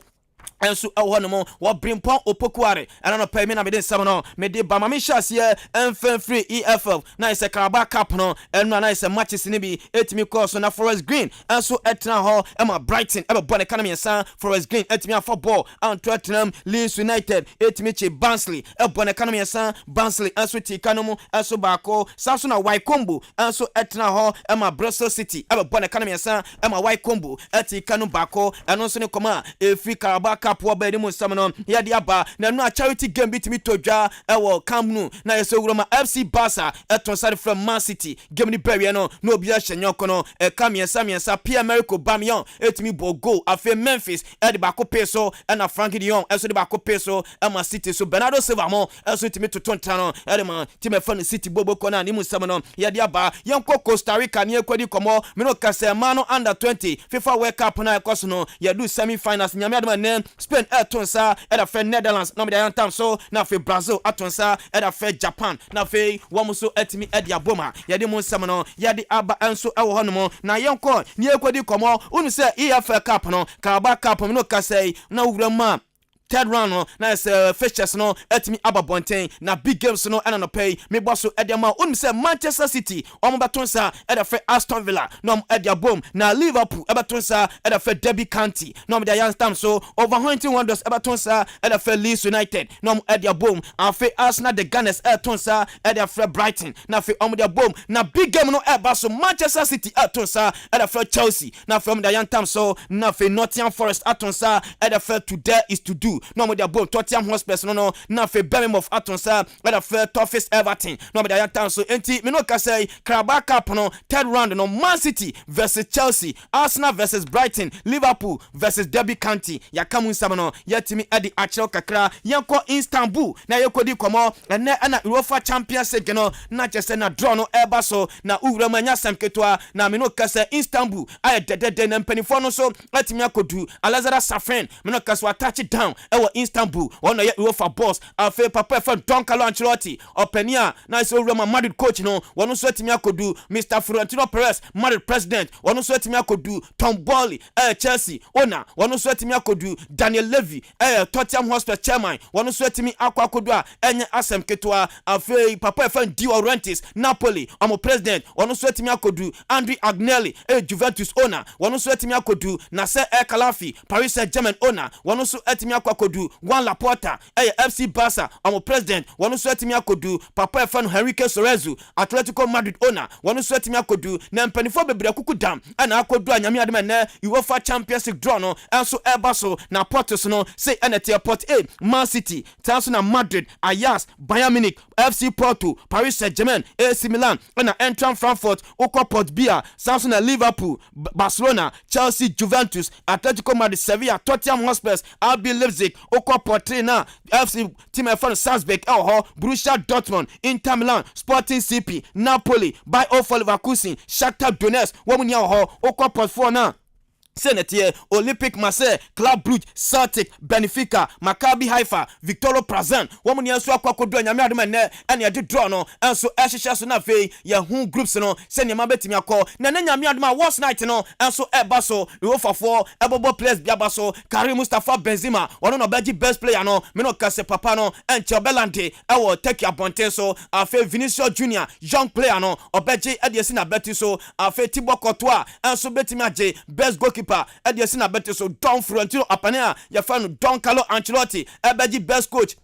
enso ewo no mo wo brimpon opokuare ana no pay me na me de nsam no me de ba ma me hyase enfan free EFF na ise Carabao Cup no enu na ise matches ni bi etimi course na Forest Green enso etna ho ema Brighton ebe bone kana me san Forest Green etimi afọ ball and Tottenham Leeds United etimi che Barnsley e bone kana me san Barnsley enso ti kanomu enso baako saso na Wycombe enso etna ho ema Bristol City ebe bone kana me san ema Wycombe eti kanu baako eno so ne koma e free Carabao Cup wo ba ni mu nsam no ya de aba na no a charity game bitimi todwa ewo Camp Nou na yeso wuroma FC Barca eton side from Man City game ni bewe no na obi a hyenyoko no e kamiensa Pierre-Emerick Aubameyang etimi bo goal afi Memphis e de bako peso e na Frankie de Jong eso de bako peso e Ma City so Bernardo Silva mo eso etimi totonta no e de man time fan City bobo ko na ni mu nsam no ya de aba yenko Costa Rica ni ekwadi komo me no kase ma no under 20 FIFA World Cup na ekoso no ya do semi finals nyame adama nem Spain Tonsa ɛda Netherlands na me da yantam so na fe Brazil atonsa ɛda Japan na fe wamuso etimi ɛde aboma yɛde mu nsɛm no yɛde aba enso ɛwɔ hɔ no na yɛnkɔ ne ekodi kɔmɔ unu sɛ EFL Cup no Carabao Cup no kasɛi na wura ma third round no na fixtures no etimi ababonten na big games no ɛna no pay me boso ɛdema unim say Manchester City omo betonsa ɛda Aston Villa no ɛde abom na Liverpool ɛbetonsa ɛda Derby County no me da yanstam so Overhampton Wanderers ɛbetonsa ɛda Leeds United no ɛde abom afi Arsenal the Gunners ɛtonsa ɛda Brighton na afi omo de abom na big game no ɛba so Manchester City ɛtonsa ɛda Chelsea na afi omo da yantam so na afi Nottingham Forest ɛtonsa ɛda Today is to do no mo dia bom Tottenham Hotspur no na fe Birmingham of Atonsa whether fe toughest Everton no mo dia tan so enti me no ka say Carabao Cup no third round no Man City versus Chelsea, Arsenal versus Brighton, Liverpool versus Derby County ya kamu nsam no yetimi edi achiro kakra yenko Istanbul na yekodi komo ene na UEFA Champions League no na chese na draw no eba so na uwura manya samketwa na me no ka say Istanbul aye dedede na mpanifo no so letimi akodu Alazara Safin me no ka so attach it down ewo Istanbul ono ye UEFA boss afa papa fa Don Carlo Ancelotti openia na so Real Madrid coach no wono so etimi akodu Mr Florentino Perez Madrid president wono so etimi akodu Tom Boehly Chelsea owner wono so etimi akodu Daniel Levy Tottenham Hotspur chairman wono so etimi akodu a enye asem ketwa afa papa fa Di Laurentiis Napoli omo president wono so etimi akodu Andrea Agnelli Juventus owner wono so etimi akodu Nasser El Khelaifi Paris Saint-Germain owner wono so etimi akodu Juan Laporta FC Barca omo president wono so etimi akodu papa efan Henrique Cerezo Atletico Madrid owner wono so etimi akodu na mpanifo bebre akuku dam na akodu anyame adem na UEFA Champions League draw no enso eba so na Portos no say enete Port A Man City tanso na Madrid Ajax Bayern Munich FC Porto Paris Saint-Germain AC Milan na Eintracht Frankfurt Oko Port Bia tanso na Liverpool Barcelona Chelsea Juventus Atletico Madrid Sevilla Tottenham Hotspur RB Leipzig Oko Portrina FC team F1 Salzburg Borussia Dortmund Inter Milan Sporting CP Napoli Bayer Leverkusen Shakhtar Donetsk womunia Oko Port na Senate Olympic Marseille Club Brugge Celtic Benfica Maccabi Haifa Victoria Plzen woman yanso akwakodu anyame adem ne ene de draw no enso ehhehye so na fe ye hu groups no se ne ma betimi akọ na nyame adem a was night no enso eba so UEFA ebobo players biaba so Karim Mustafa Benzema wono no beji best player no me no kase papa no enche Belande ewo take abonten so afe Vinicius Junior young player no obeji ediesi na beti so afe Thibaut Courtois enso betimi age best goalkeeper ediesi na beti so Don Florentino apane ya fanu Don Carlo Ancelotti ebeji best coach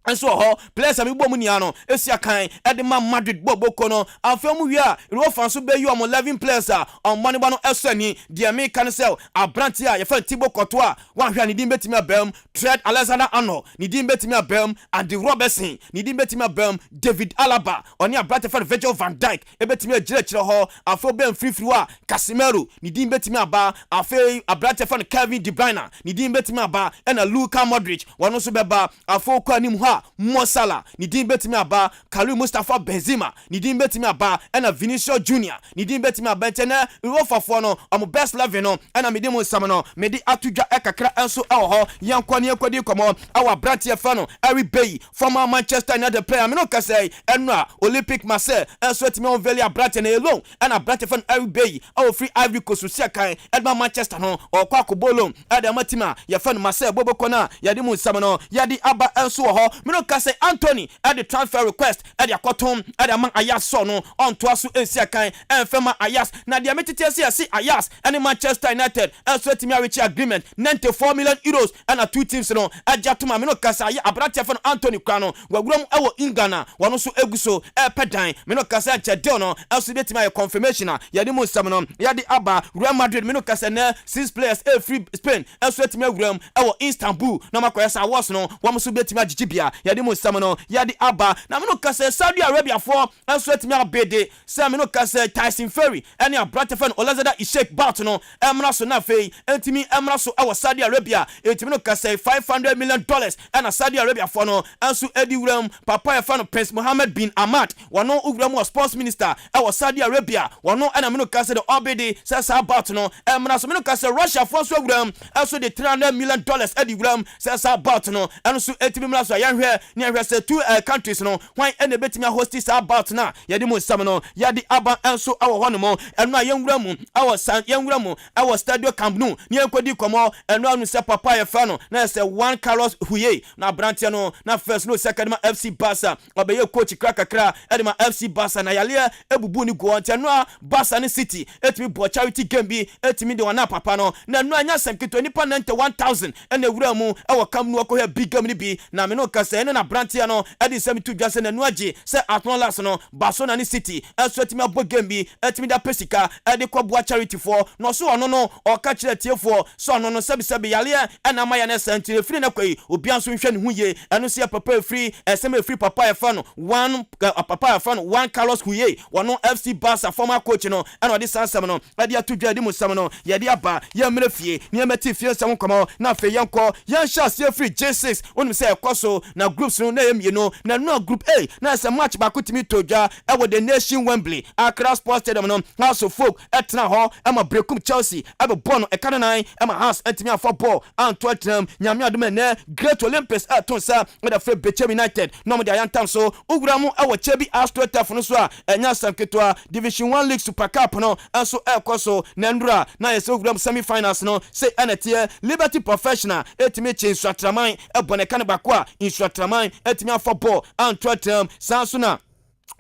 and so players am igbo munia no esia kan edema Madrid boboko no afemu wi a UEFA so be you am 11 players on money ba no esani de me kan sell abranti a ye fa Thibaut Courtois wan hwa ni dim betimi abam Trent Alexander-Arnold ni dim betimi abam Andy Robertson ni dim betimi abam David Alaba oni abranti fa Virgil van Dijk e betimi agire kire ho afo ben free a Casemiro ni dim betimi aba afi abranti fa Kevin De Bruyne ni dim betimi aba na Luka Modric wono so beba afo kwa nim ho Mo Salah ni din betimi aba Karim Mustafa Benzema ni din betimi aba na Vinicius Junior ni din betimi aba tena UEFA no am best 11 no na me di mo nsam no me di atudwa ekakra enso ho yankwa ne ekodi komo awa brantie fa no Harry Bay former Manchester United player me no ka say enra Olympic Marseille enso timi on veli abrantie na alone na brantie fa Harry Bay awo free Ivory Coast so kan Edman Manchester no okwa akobolo ade matima ya fa no Marseille boboko na ya di mo nsam no ya di aba enso ho me no ka say Anthony at the transfer request at the Akotom at the man Ajax so no on to asu ensia kan enfema Ajax na dia metete see Ajax and Manchester United also timi reach agreement 94 million euros and two teams no ajatuma me no kasa ya abrate fa Anthony kwano waguram ewo Ingana wono so eguso pedan me no kasa chede no also betimi ya confirmation ya di mo sam no ya di aba Real Madrid me no kasa na 6 players free Spain also timi aguram ewo Istanbul no makoya sa was no wo so betimi agigibia yɛde mu nsɛm no yɛde aba na me no ka sɛ Saudi Arabia for enso etimi abede sɛ me no ka sɛ Tyson Fury ɛne abrante fan Olazada Ishek bout no emra so na fei etimi emra so ɛwɔ Saudi Arabia etimi no ka sɛ $500 million ɛna Saudi Arabia for no enso edi wuram papa yɛ fan Prince Mohammed bin Ahmad wɔno wuram wɔ sports minister ɛwɔ Saudi Arabia wɔno ɛna me no ka sɛ de obede sɛ sa bout no emra so me no ka sɛ Russia for so wuram enso de $300 million edi wuram sɛ sa bout no ɛno so etimi mra so yɛhwɛ ne yɛhwɛ sɛ two countries no hwan ɛna betimi host sa bout na yɛde mu nsɛm no yɛde aba enso ɛwɔ hɔ no mo ɛno a yɛnwura mu ɛwɔ Stadio Camp Nou ne yɛnkɔdi kɔmɔ ɛno anu sɛ papa yɛfa no na sɛ Juan Carlos Huye na aberanteɛ no na first no second ma FC Barca ɔbɛyɛ coach kakra ɛde ma FC Barca na yaleɛ ebubu ni go ɔnte no a Barca ne City etimi bɔ charity game bi etimi de wana papa no na no anya sɛm keto nipa 91,000 ɛna ewura mu ɛwɔ Camp Nou akɔhɛ big game ni bi na me no ka sɛ ɛne na aberanteɛ no ɛde nsɛm tu dwa sɛ na no agye sɛ atnolas no Barcelona ne City ɛso etimi abɔ game bi etimi da pesika ɛde kɔboa charity for no so ɔno no ɔka kyerɛ tiefoɔ so ɔno no sɛbi yaleɛ ɛna ma yɛ ne sɛntire free na kwai obi anso nhwɛ ne ho yie ɛno so yɛ papa free ɛsɛm free papa yɛ fa no papa yɛ fa no Juan Carlos Huye wɔno FC Barca former coach no ɛna ɔde sansɛm no ɛde ato dwa de mu sɛm no yɛde aba yɛ mmerɛ fie ne yɛmɛti fie nsɛm nkɔmɔ na afei yɛnkɔ yɛnhyɛ aseɛ free J6 onim sɛ ɛkɔ so na groups no na yɛ mmienu na no group A na sɛ match baako timi to dwa ɛwɔ the nation Wembley Accra Sports Stadium no House of Folk ɛtena hɔ ɛma brekum Chelsea ɛbɛbɔ no ɛka no nan ɛma House ɛtumi afɔ ball anto ɛtram nyame adom ɛnɛ Great Olympics ɛto nsa ɛda frɛ Bechem United na ɔmde ayantam so wowura mu ɛwɔ Chebi Astro Turf no so a ɛnya asɛm ketewa Division 1 League Super Cup no ɛnso ɛkɔ so na ndura na yɛsɛ wowura mu semi-finals no sɛ ɛnɛteɛ Liberty Professional ɛtumi kye nsuatraman ɛbɔ ne ka no baako a nsuatraman ɛtumi afɔ ball anto ɛtram saa so na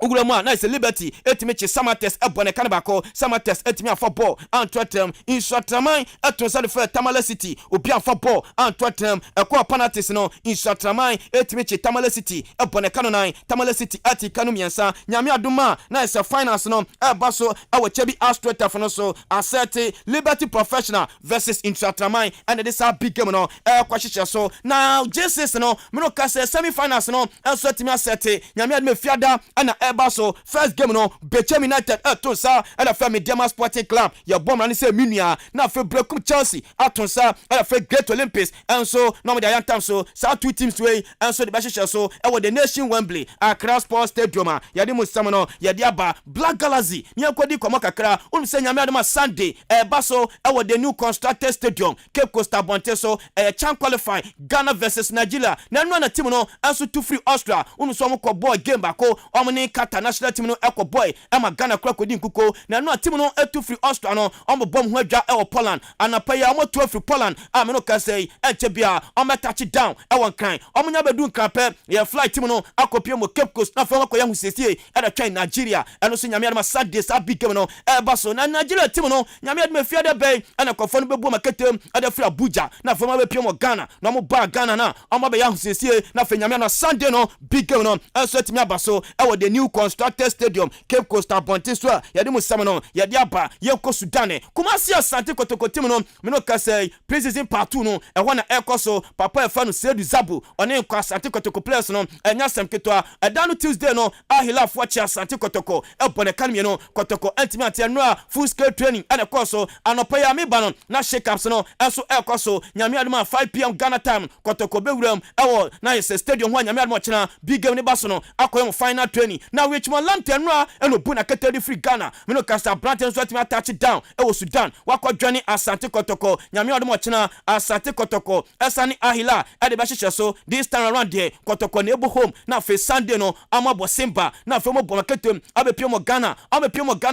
Uguramu na ise Liberty etimi che Samates ebone kan bako Samates etimi afọ ball antwatem insuatraman eton sa de fe Tamale City obi afọ ball antwatem ekọ penalties no insuatraman etimi che Tamale City ebone kan nan Tamale City ati kanu miensa nyame adoma na ise finance no eba so awo Chebi Astro Turf no so asete Liberty Professional versus insuatraman and this a big game no kwahyehyɛ so now J6 no me no ka se semi finals no enso etimi asete nyame adoma fiada ana eba so first game no Bechem United atonsa ala fa Mediama Sporting Club ya bomra ni se minua na fa brekum Chelsea atonsa ala fa Great Olympics enso no mo da yantam so sa two teams way enso de ba hyehyɛ so ɛwɔ the nation Wembley Accra Sports Stadium ya de musam no ya de aba Black Galaxy ni akodi komo kakra onu se nyame adama Sunday eba so ɛwɔ the new constructed stadium Cape Coast Abonte so chan qualify Ghana versus Nigeria na no na team no enso two free Austria onu so mo kɔ ball game bako omni Qatar national team no ekɔ boy ema Ghana kura kodi nkuko na no team no etu free Austria no omo bom ho adwa ɛwɔ Poland anapa ya omo to free Poland me no ka say enche bia omo touch down ɛwɔ nkran omo nya bedu nkran pɛ ye flight team no akɔpie mo Cape Coast na fa akɔ ya husesie ɛda twɛn Nigeria ɛno so nyame adama Saturday sa big game no ɛba so na Nigeria team no nyame adama fia de bɛn ɛna kɔfɔ no bebu maketem ɛda free Abuja na fa ma bepie mo Ghana na omo ba Ghana na omo be ya husesie na fa nyame adama Sunday no big game no ɛso timi aba so ɛwɔ the new constructed stadium Cape Coast Abonte so yɛde mu sam no yɛde aba yɛkɔ Sudan Kumasi Asante Kotoko team no me no ka sɛ preseason part 2 no ɛhɔ na ɛkɔ so papa ɛfa no Sedu Zabu ɔne nkɔ Asante Kotoko players no ɛnya sam ketoa ɛda no Tuesday no Ahila Fuachi Asante Kotoko ɛbɔ kan no Kotoko antimi ate no a full scale training ɛna ɛkɔ so anɔpa ya me ba no na shake ups no ɛso ɛkɔ so nyame adoma 5 PM Ghana time Kotoko bewuram ɛwɔ na yɛ stadium ho nyame adoma kyena big game ne ba so no akɔyɛ final training na Richmond Lantern no eno bu na ketedi free Ghana me no kasa Branton so atimi touch down ɛwɔ Sudan wakɔ journey Asante Kotoko nyame odom ɔkyena Asante Kotoko ɛsane Ahila ɛde bɛhyehyɛ so this time around there Kotoko na ebu home na fe Sunday no amabɔ Simba na fe mo bɔ maketem abepie mo Ghana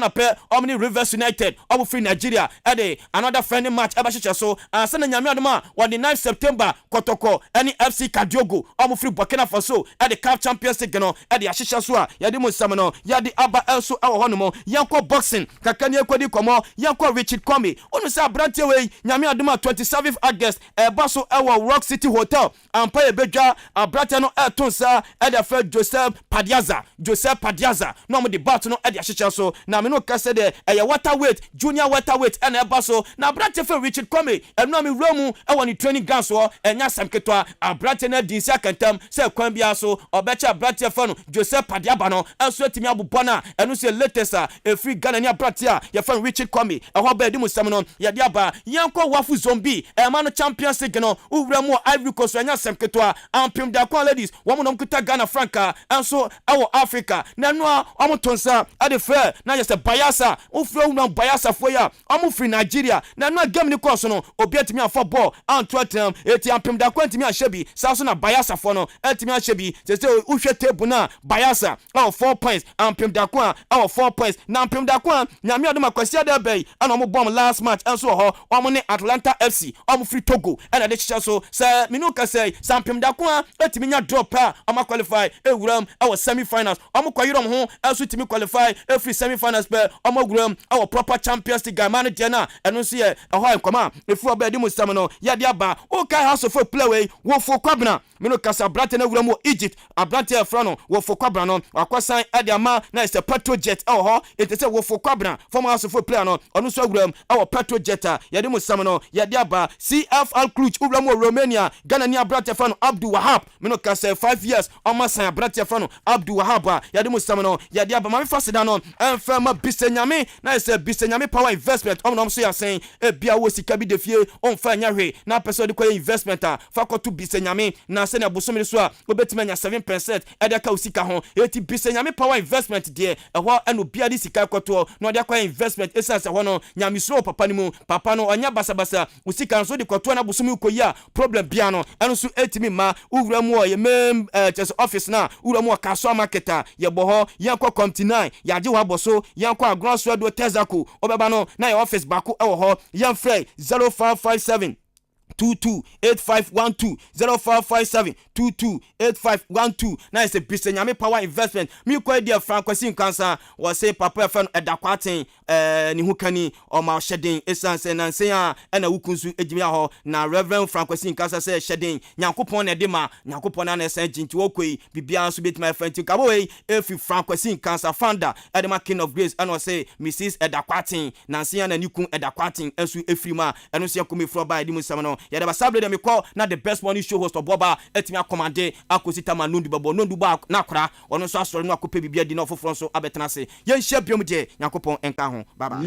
pɛ omni Rivers United obu free Nigeria ɛde another friendly match ɛbɛhyehyɛ so asane nyame odom a on the 9th September Kotoko ɛne FC Kadiogo obu free Burkina Faso ɛde CAF Champions League no ɛde ahyehyɛ so a yɛde mu nsɛm no yɛde aba ɛnso ɛwɔ hɔ nom yɛnkɔ boxing kakra ne yɛkɔdi kɔmmɔ yɛnkɔ Richard Kwame ɔno sɛ aberanteɛ wei nyame adom a 27th August ɛba so ɛwɔ Rock City Hotel ampa yɛbɛdwa aberanteɛ no ɛto nsa ɛde afɛ Joseph Padiaza na ɔmo de bat no ɛde ahyehyɛ so na me no ka sɛ de ɛyɛ waterweight junior waterweight ɛna ɛba so na aberanteɛ fɛ Richard Kwame ɛno a me wura mu ɛwɔ ne training ground so ɛnya asɛm ketewa aberanteɛ no adi nsi akantam sɛ kwan biara so ɔbɛkyɛ aberanteɛ fɛ no Joseph Padiaba no ɛnso atumi abobɔ no a ɛno sɛ latest a ɛfiri Ghana ne aberanteɛ a yɛfɛ no Richard Kwame ɛhɔ ba ɛdi mu nsɛm no yɛde aba yɛnkɔ wafo zombie ɛma no Champions League no wowura mu wɔ Ivory Coast ɛnya asɛm ketewa ampem da kwan ladies wɔn nom kuta Ghana franca ɛnso ɛwɔ Africa na no a ɔmo tonsa ɛde fɛ na yɛ sɛ Bayasa wofura wunam Bayasa fo ya ɔmo firi Nigeria na no a game ne kɔɔ so no obi atumi afɔ ball anto atam eti ampem da kwan atumi ahyɛ bi saa so na Bayasa fo no atumi ahyɛ bi sɛ wohwɛ table na Bayasa ɛwɔ 4 points ampem da kwan ɛwɔ 4 points na ampem da kwan nyame adom akwasi da bɛyi ɛna ɔmo bɔm last match ɛnso wɔ hɔ ɔmo ne Atlanta FC ɔmo firi Togo ɛna de hyehyɛ so sɛ minu kasɛ sampem da kwan atumi nya drop a ɔmo qualify ewuram ɛwɔ semi finals ɔmo kɔ yɔrɔm ho ɛnso tumi qualify efiri semi finals pɛ ɔmo wuram ɛwɔ proper Champions League man deɛ na ɛno nso yɛ ɛhɔ nkɔma efiri ɔbɛ di mu sam no yɛde aba okay house of play way wofo kwabena minu kasa abrante na wuram wɔ Egypt abrante ɛfra no wofo kwabena no akwasan ɛde ama na ɛsɛ Petrojet ɛwɔ hɔ ete sɛ wofo kwabena former house of player no ɔno nso wuram ɛwɔ Petrojet a yɛde mu sam no yɛde aba CFR Cluj wuram wɔ Romania Ghana ni abrante ɛfra no Abdul Wahab minu kasa 5 years ɔma san abrante ɛfra no Abdul Wahab a yɛde mu sam no yɛde aba mame fasida no ɛmfa ma bisenyame na ɛsɛ bisenyame power investment ɔmo so yɛ sen ebia wo sika bi de fie ɔmfa nya hwe na pɛsɛ de kɔ investment a fa kɔto bisenyame na sɛ na bosomire so a obetuma nya 7% ɛde ka usika ho eti bisenyame power investment de ɛhɔ ɛno bia de sika kɔto na ɔde akɔ investment esase hɔ no nyame so papa ni mu papa no ɔnya basabasa usika nso de kɔto na bosomire kɔ yi a problem bia no ɛno so etimi ma uwura mu ɔ ye mem chess office na uwura mu ɔ kaso market a ye bɔ hɔ yankɔ community 9 yaje wa bɔ so yankɔ agron so do tezako obeba no na ye office bako ɛwɔ hɔ yamfrɛ 0557 228512 0557 228512 na is a bisenyame power investment mi kwa dia frankwasi nkansa wo say papa fa no edakwaten ni hukani o ma hyeden esanse na nsen a na wukunsu ejimi ho na reverend frankwasi nkansa say hyeden nyankopon na de ma nyankopon na esan ginti wokoi bibia so betima fanti kabo we efi frankwasi nkansa founder edema king of grace and say mrs edakwaten na nsen na nikun edakwaten ensu efiri ma eno se yakomi fro ba edimu sam no yada basable dem call na the best morning show host Obuoba etimi akomande akosita ma nondu babo nondu ba na kora ono so asore no akope bibia di na ofoforo so abetena se ye nhia biom de yakopon enka ho baba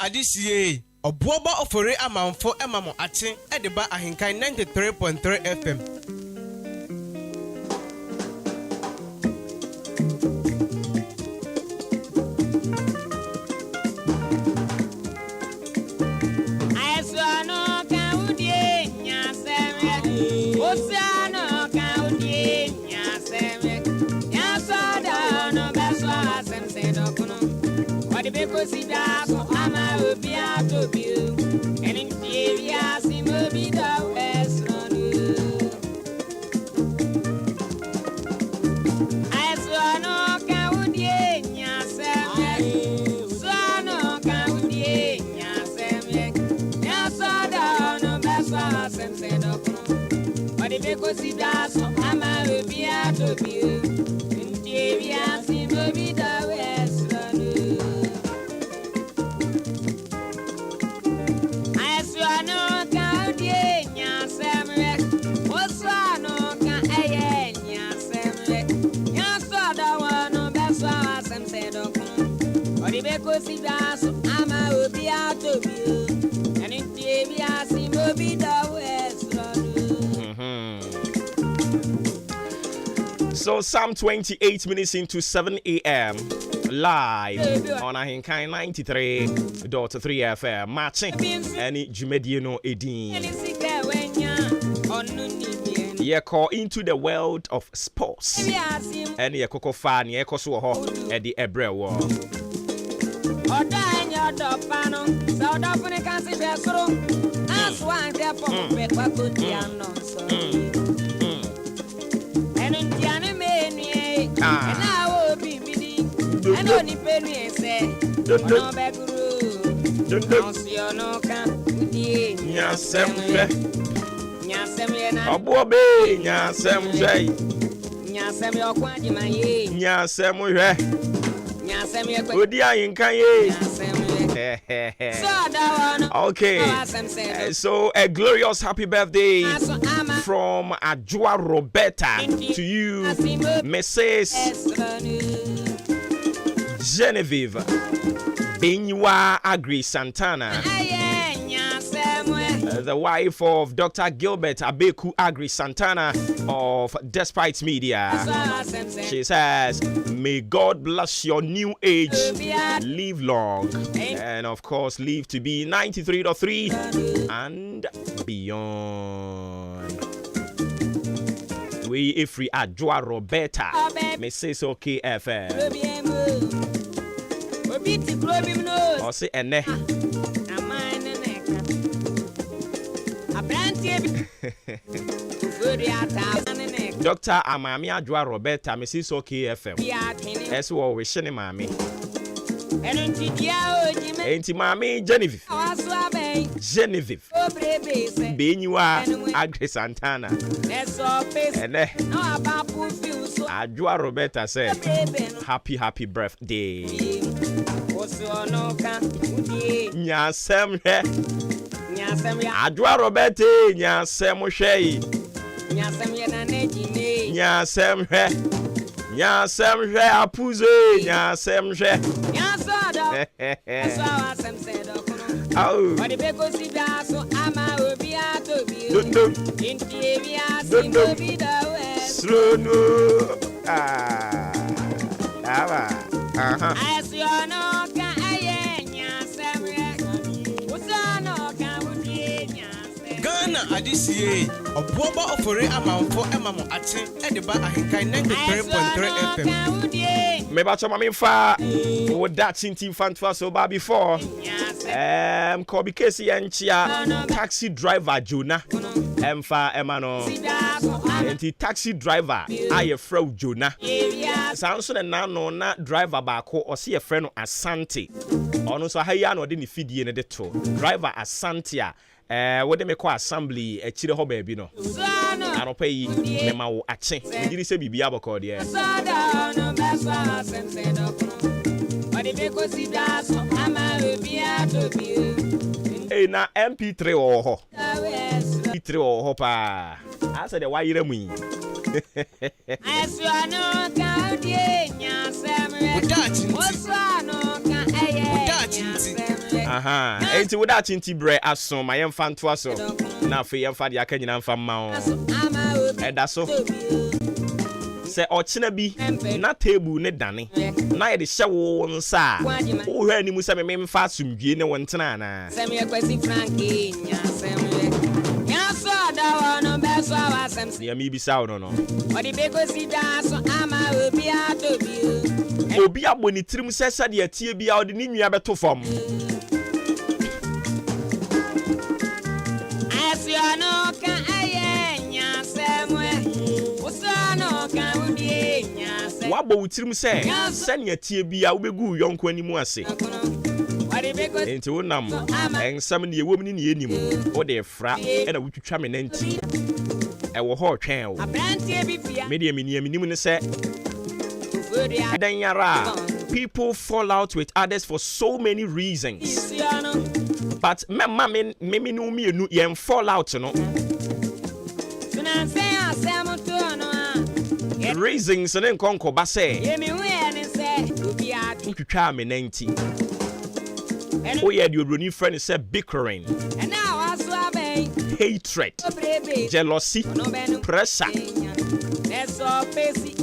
Adisie Obuoba Ofori Amanfo emamo atin ediba ahenkan 93.3 FM. Because he does, I'm a beer to you, and in theory, he may be the best. I saw no County, yes, so no County, yes, saw down, best and said, but because he does, I'm a beer to you, in theory, he may be the best. Because he does, I'm a be out of you, and in TV, I see movie the West. So, Psalm 28 minutes into 7 a.m. live on AHENKAN933.3 FM. Maakye any Jumediano Edin. You call into the world of sports. And you coco fan, you coso ho at the Ebre war. Odanya dopano, so dopane can see the soro. As one there for me, what could you know? And in Tiana Many, and I will be meeting, and only penny say, no back room. Don't see no can, yes, Obuoba, Okay, so a glorious happy birthday from Ajua Roberta to you, Mrs. Genevieve Benywa Agri Santana, the wife of Dr. Gilbert Abeku Agri Santana of Despite Media. She says, may God bless your new age, live long, and of course live to be 93.3 and beyond. We free Ajua Roberta, Mrs. OKFM. Or say ene. Dr. Amami Ajua Roberta, Mrs. OKFM. That's what we shine, Mami. Enti Mami Genevieve. Genevieve. Benywa Agri Santana. Ene. Ajua Roberta said, happy birthday. Nyasem Ajua Roberta nyasem shei. Nyasem apuze nyasem she. Ghana Adisie Obuoba Ofori Amanfo emamo atin ediba ahenkan 93.3 FM. Me bacho mami fa with that team fan so bar before. Kobi Kesi Enchia taxi driver Jonah. Emfa emano. Enti taxi driver aye fro Jonah. Sounds so na no na driver baako or see a friend Asante. Ono so haya no de ni fidie ne de to. Driver Asante a what they make assembly a chile ho baby no. I don't pay me ma wo ache. Me diri se bibia bako de. Hey na MP3 ho. MP3 ho pa. I said why you mu. Enti wo da chinti bre aso ma yemfa nto aso. Na afi yemfa de aka nyina mfa ma o. Eda so. Se ochina bi na table ne dane. Na ye de hye wo nsa. Wo hwa animu se me mfa asumdwie ne wontena na. Se me kwesi Frankie nya se me. Nya so da wono be so awasem. Ya mi bisa wo no. Odi be kwesi da so ama obi atobi. Obi aboni tirim sesa de atie bia odi ni nwia beto fam. Asiano ka aye nya semwe. Usano ka udi nya se. Wabo wutirim se ne atie bia wo begu yonko animu ase. Enti wonam ensam ne ewom ni ne enim wo de fra e na wutwitwa me nanti e wo ho twen wo media minim ne se dan yara people fall out with others for so many reasons, but me no mienu yen fall out no reasons ne nkonko ba se wutwitwa me nanti. Oh yeah, the Obroni friend said bickering, hatred, jealousy, pressure.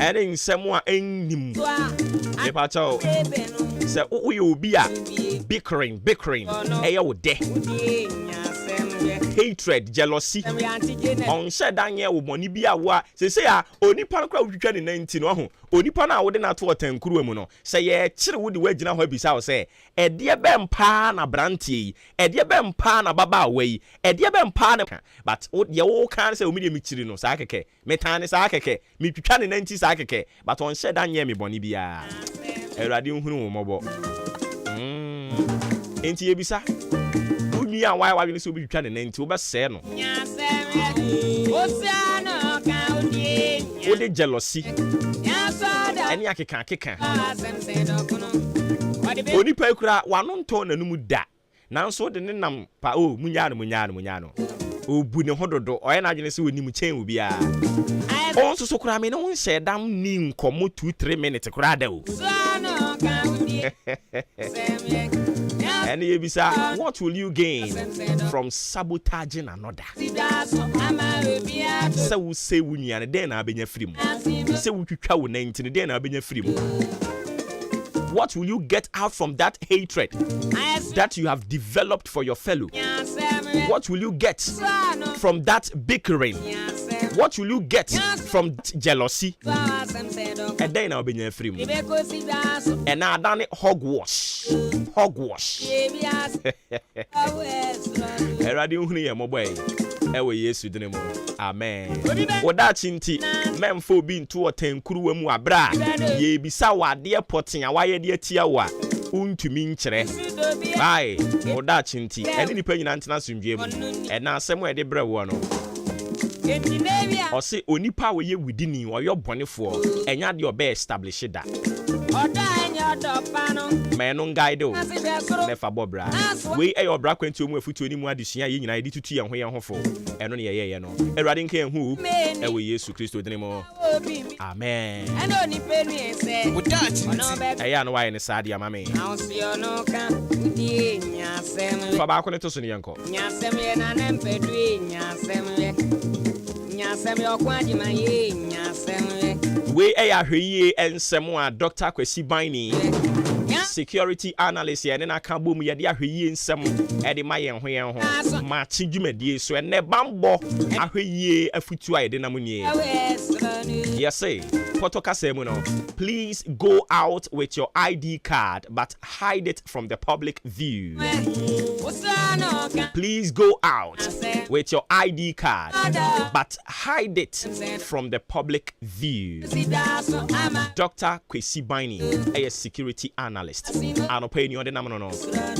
And in someone enim. Epacho say oh you be a bickering. Eyo de. Hatred, jealousy. On said Daniel wo money bi awa. Say onipa kwa wutwa ne 19 no ho. Onipa na wo de na to otankuru mu no. Say ye kire wo de wagina ho bisa wo say e de be mpa na brantie. E de be mpa na baba awai. E de be mpa na but ye wo kan say o me de mi kire no sa keke. Me tan sa keke. Me twitwa ne 19 sa keke. But on said Daniel me boni bia. Erade nhunu wo mobo. Enti ye bisa Nia why we so be twa ne nti wo be se no. Wo de jealousy. Eni akeka. Oni pa kura wano nto nanum da. Nanso de ne nam pa munya no. Obu ne hododo oye na adwene se woni mu chen obi a. Onso so kura me ne won hye dam ni nkomo 2-3 minutes kura da o. And Yebisa, what will you gain from sabotaging another? So we say we are then I be free. Say we twa 19 then I be free. What will you get out from that hatred that you have developed for your fellow? What will you get from that bickering? What will you get from jealousy? And then I'll be free. And now done it hogwash. Eradi uhuni ya mobile. Ewe Yesu dinemo. Amen. Woda chinti memfo bi nto otankuru mu abra. Ye bisa wade potin awaye de atia wa. Untumi nkyere. Bye. Woda chinti. Eni nipa nyina ntena sundwe mu. Ena asem we de bre wo no. Ose onipa we ye within oyo bonefo enya de obe establish da. Oda enya do pano. Menun guide o. Nefa bobra. We e obra kwenti omu afutu oni mu adesua ye nyina ye tutu ye ho ye hofo. Eno ne ye no. Erade nka hu e we Yesu Kristo dinemo. Amen. Eno ni penu ese. Eya no wa ne sade amame. Ausio no kan udi nyasem. Fa ba ko ne to so ne yenko. Nyasem ye na nempedu nyasem ye. Nyasem yo kwaji ma ye nyasem ye. We ahweye ensem a Dr. Kwesi Bani security analyst ye na ka bom ye de ahweye ensem e de maye ho ye ho ma chidwumadie so e ne bambo ahweye afutu a ye de namunye. Yes say Potokasemu no, please go out with your ID card but hide it from the public view. Please go out with your ID card but hide it from the public view. Dr. Kwesi Bani, a security analyst. Ano pay ni ode namno no.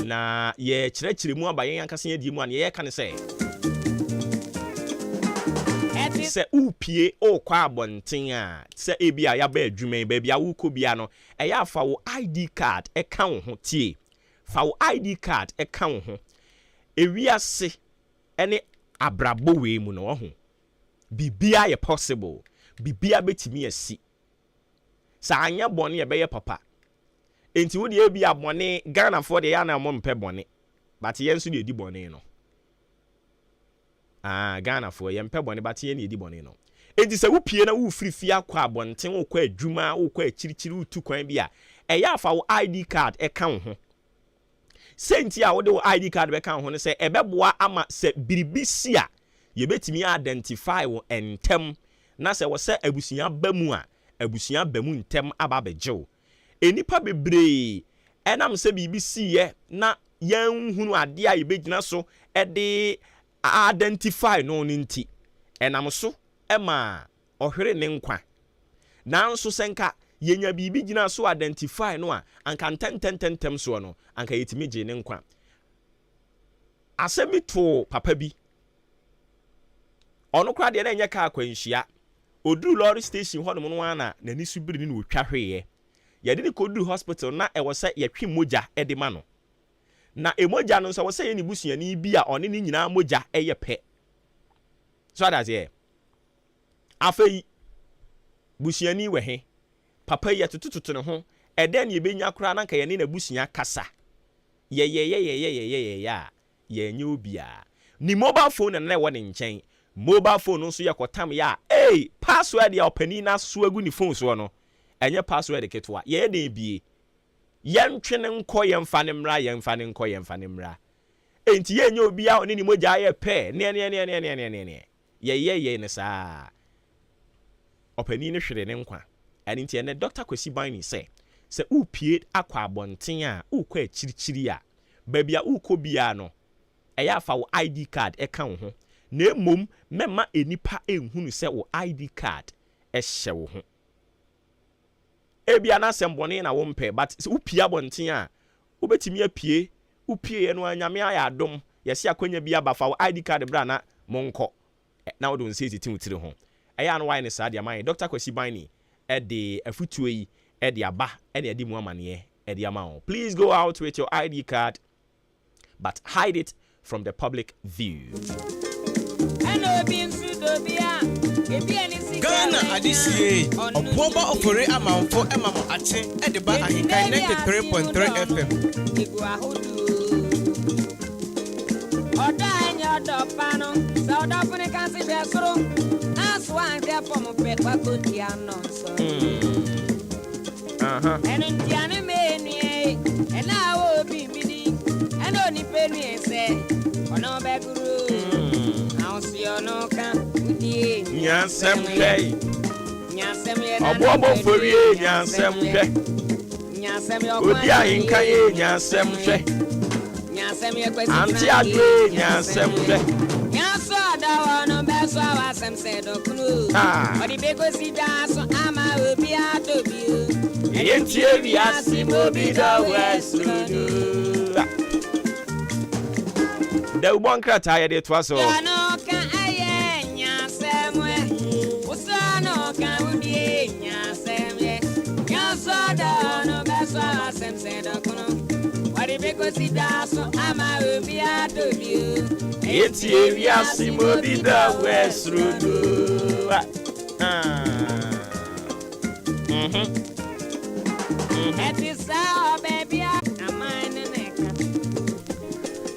Na ye kyerɛkyerɛ mu aba yen ankasa ye di mu an ye ka ne sɛ. Se upie o kwa abonten a se ebia ya ba adwuma ba bia wo kobia no eya afa wo ID card e ka wo ho tie fa wo ID card e ka wo ho ewiase ene abrabo we mu no ho bibia ye possible bibia betimi asi sa anya bone ye be ye papa enti wo de ebia bone Ghana for de ya na mo mpe bone but yensu de edi bone no Ghana for yempe bone but ye ne edi bone no enti se wo pie na wo frifia akwa abonten wo kwa adwuma wo kwa chirichiri utu kwan bia eya afa wo ID card e kan ho senti a wo de wo ID card be kan ho ne se ebeboa ama se biribisi a ye betimi identify wo entem na se wo se abusunya bamu a abusunya bamu ntem aba bejew enipa bebre enam se BBC ye na yan hunu ade a ye begina so e de identify no nti enam so ema ohwere ne nkwa nanso senka yenya bibi gina so identify no a anka ntententem so no anka yetimi je ne nkwa asemi to papa bi ono kra de na nya ka akwanhia oduru lorry station ho no no na nani subiri ni wotwa hweye yede ni koduru hospital na ewo se yetwe moja ede ma no na emoja no so wo se ye ni busuani bi a one ni nyina moja eye pe so that's here afei busuani we he papa ye tutututu ne ho eden ye benya kura na nka ye ne na busuanya kasa ye ya nye obia ni mobile phone na wo ne nchen mobile phone nso ye kotam ya password ya opani na so agu ni phone so no enye password ketwa ye de bie yentwene nko yemfa ne mra yemfa ne nko yemfa ne mra enti ye nye obia oni ni moja ye pe ne ye ne saa opani ne hwere ne nkwa ani nti ene Dr. Kwesi Bani se upie akwa abonten a ukwa chirichiri a babia ukọ bia no eya fa wo ID card e kan ho na emom mema enipa enhunu se wo ID card e hye wo ho ebia na sembone na wo mpe but upie abonten a ubetimi apie upie ye no anyame aya adom yesi akwanya bia ba fa wo ID card bra na monko na wo don se titiri ho eya no why ne sa dia man Dr. Kwesi Bani the afutuei the aba and the muamanie the amount. Please go out with your ID card, but hide it from the public view. Ghana adisiye Obuoba Ofori Amanfo emamo ache edeba AHENKAN933FM. Oda enya do pano so do fune kan si desoro aswan de pomo pe kwa kotia nonso eno ntiane me nue ena wo bibidi eno ni pe nue se ono be guru na si ono kan udie nyansem hwei ye Obuoba Ofori nyansem hwe yo odi ahinkan ye nyansem hwe anti adwe nyansem hwe nyaso da wono beso awasem se dokunu odi beko sida so ama obi atobi yenti ewi asimobi da wesudu da ubon krata ye de to so no kan aye nyasemwe usano kan udi nyasemwe nyaso da no beso awasem se dokunu odi beko sida so ama obi atobi yenti ewi asimobi da wesudu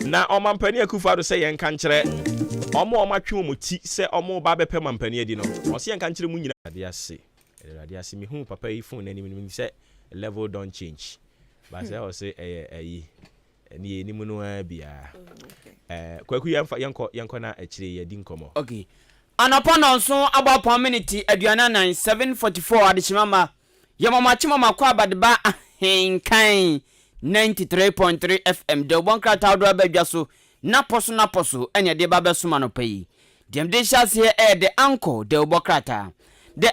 na omampani akufado se yenka nkyere omatwe omuti se omo ba bepe mampani adi no ose yenka nkyere mu nyina ade ase mi hu papa yi phone nani mi se level don't change ba se o se ayi ni enimu no bia kwaku yenko na akire yadi nkomo okay anapana nso abapon minute aduana 9744 adechimama yamama chimama kwa abadeba AHENKAN933 FM de bonkra tawdo abadwa so naposo enya de babesuma no payi dem de hyase de anko de bokrata de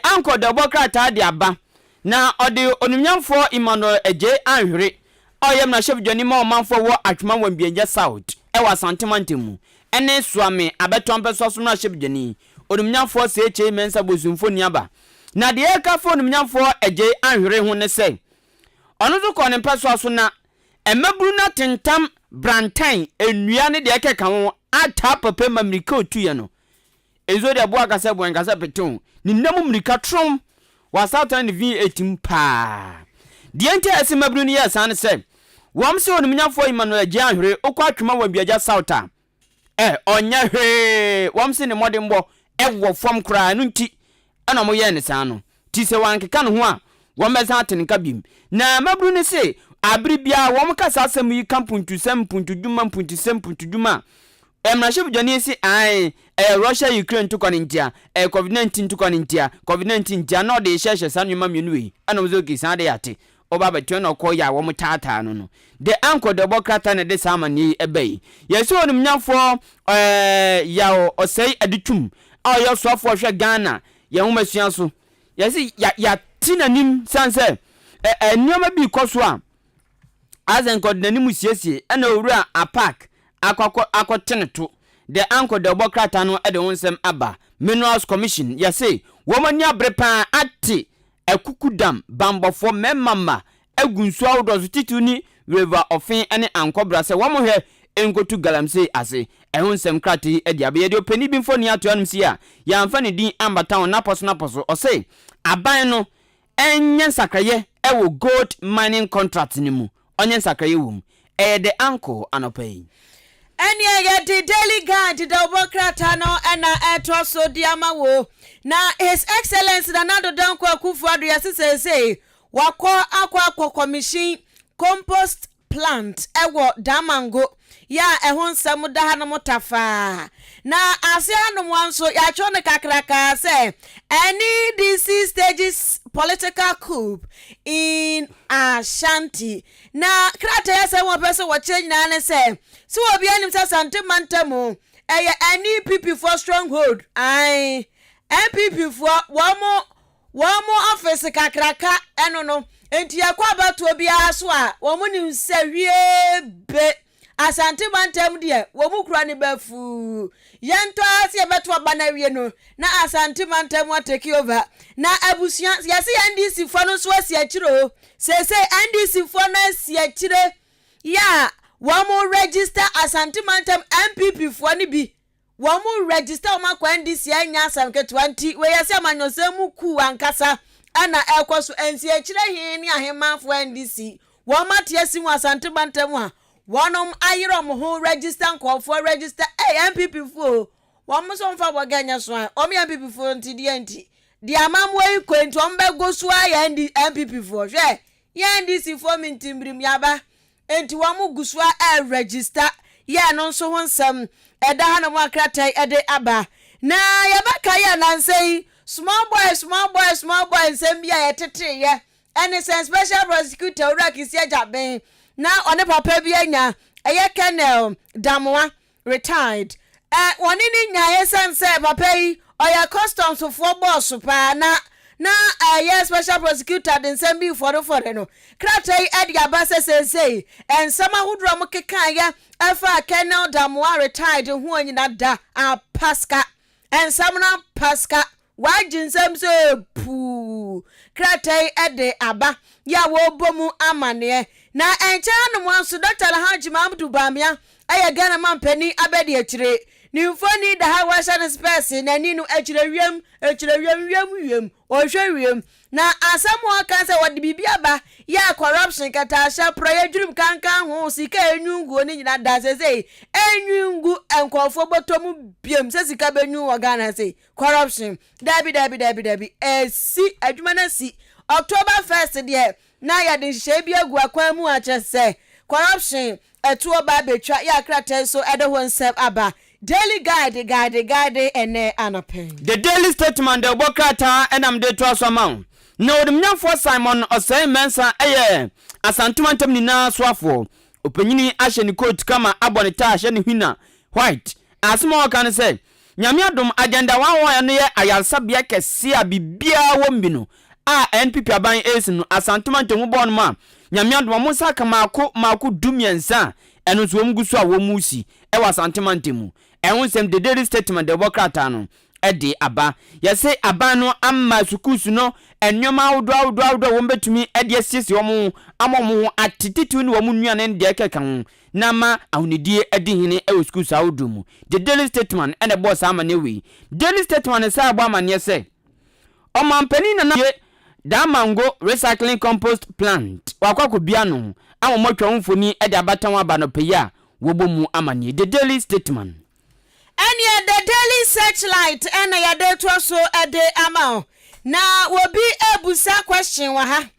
aba na ode onumnyamfo Emmanuel eje anhwere oyem na shebdwani ma omanfo wo atwema wambienja south ewa santimantemu ene suame abetompeso so na shebdwani onumnyamfo se eche mensa bozumfo niaba na de eka fo onumnyamfo eje anhwere ho ne se ono zo ko ne peso so na emaburu na tentam brantan enua ne de ekeka ho ata papa mamrika otuye no ezo de boa kase bo nkase peton ni namu mrika trom wa satan vi etim pa de ente ese maburu ne yasan se wom se onimnyafo Emmanuel Gianhre okwa atwema wa biaja Sauta onya hwe wom se ne modembo ewo fom kra no nti ana mo ye ne san no ti se wankeka no ho a wom be san tenka bim na mabru ne se abri bia wom kasa asem yi kampuntu sempuntu djuma mpuntu sempuntu djuma emraship jani si Russia Ukraine to konintia COVID-19 to konintia COVID-19 tia no de sheshe sanwema mienu yi ana ozoki san de yate oba betwe no koya wo mutata no the anchor the bokrata ne de samani ebei yeso onum nyafo ya osei aditum ayo soafo hwe Ghana ye ho masua so yesi ya tinanim sanse enoma bi koso a AHENKAN nanim siesie ana owura apak akoteneto the anchor the bokrata no e de wonsem aba Minerals Commission yesi wo mani abrepa ate ekukudam bambofo memama egunsu awdo tituni river ofin ene ankobra se wo hwe enkotu galamse ase ehonsem krati ediabe de opani bi mfoni atoanum si a ya mfa ne din ambatown naposo ose aban no enye sakraye ewo gold mining contract ni mu onye sakraye wum the anko anopai eni ye di daily guide the bokrata no ena eto so diama wo na his excellence Nana Dankwa Akufo-Addo yesese wakọ commission compost plant ewo damango ya ehonsam da ha no motafa na ase hanom wanso ya cho ne kakraka se any DC stages political coup in Ashanti na krata yese won pese wo change na ne se si obi anim sa santimantamu any PP for stronghold ai MPP for one more office kakraka eno no enti yakwa batu obi aso a wo mu nim se wie be asante bantem de wo mu kura ne bafu yento ase beto aba na wie no na asante bantem wa take over na abusuan yase NDC fo no so asia kiro se NDC fo na asia kire ya wo mu register asante bantem MPP fo ni bi Wamu register ma kwa NDC anya asam ke 20 we yase amanyosem ku ankasa ana ekoso ensi akire hin ni ahemanfo NDC woma tiasi mu asante bantam a wonom ayiro mo ho register nkofo register MPP fo womo so mfa boganya so a omi MPP fo nti di amamwe ikwentu ombego so a MPP fo hwe ya NDC fo mintimbrim yaba enti womo guso a register ya no so honsam eda hana mo akratai ede aba na yabaka ya nansei small boy nsem bia yetete ye any special prosecutor urakisi ajaben na one papa bi anya eye Colonel Damwa retired woni ni nya yesense papa yi oya customs for boss pa na yes special prosecutor den sembi for no kratai edi abase sensei en sama hudro mo kekan ya afa Colonel Damwa retired hu anyina da a paska en samna paska wajinsem se pu kratai edi aba ya wo bomu amane na encha no mo so Dr. Alhaji Mahmoud Bamia aya Ghana man pani abedi akire ni mfoni da ha washa ne space na ninu akire wiem ohwe na asamu aka se wodi bibia ba ya corruption kata sha proyedrum kankan ho sika enyungu ni nyina da se enyungu enkofo botomu biem se sika benyu wo Ghana se corruption dabi si adwuma na si October 1st de na ya de hye bi agu akwan mu a chese corruption etuo ba betwa ya krata so ede ho nsep aba Daily guide ene anapen. The daily statement the bokrata enam de to asoma. No odumnyafo Simon osai mensa asantumantem ni na soafo. Opanyini ahye ni coat kama aboneta ahye ni hwina white. Asmo kan say nyame adom agenda wanwo no ye ayalsabia kese a bibia wombi no. NPP aban no asantumantem bon ma. Nyame adom mo saka mako dumiensa eno so omguso a womusi ewa santimantemu ehun the daily statement the bokrata no edi aba yese aba no amma sukusu no enwoma awdo wo betumi edi asiesi wo amomo atititu ni wo nuane de keka ho na ma ahunidie edi hene ewo sukusu awdo mu the daily statement ene boss amane wi daily statement say abo amane say omampani na ye Damango recycling compost plant wakwako bia no amomotwa mfoni e de abatan aba no peya wobomu amane the daily statement and the daily searchlight and ya de to so ade ama na wobi ebusa question wa ha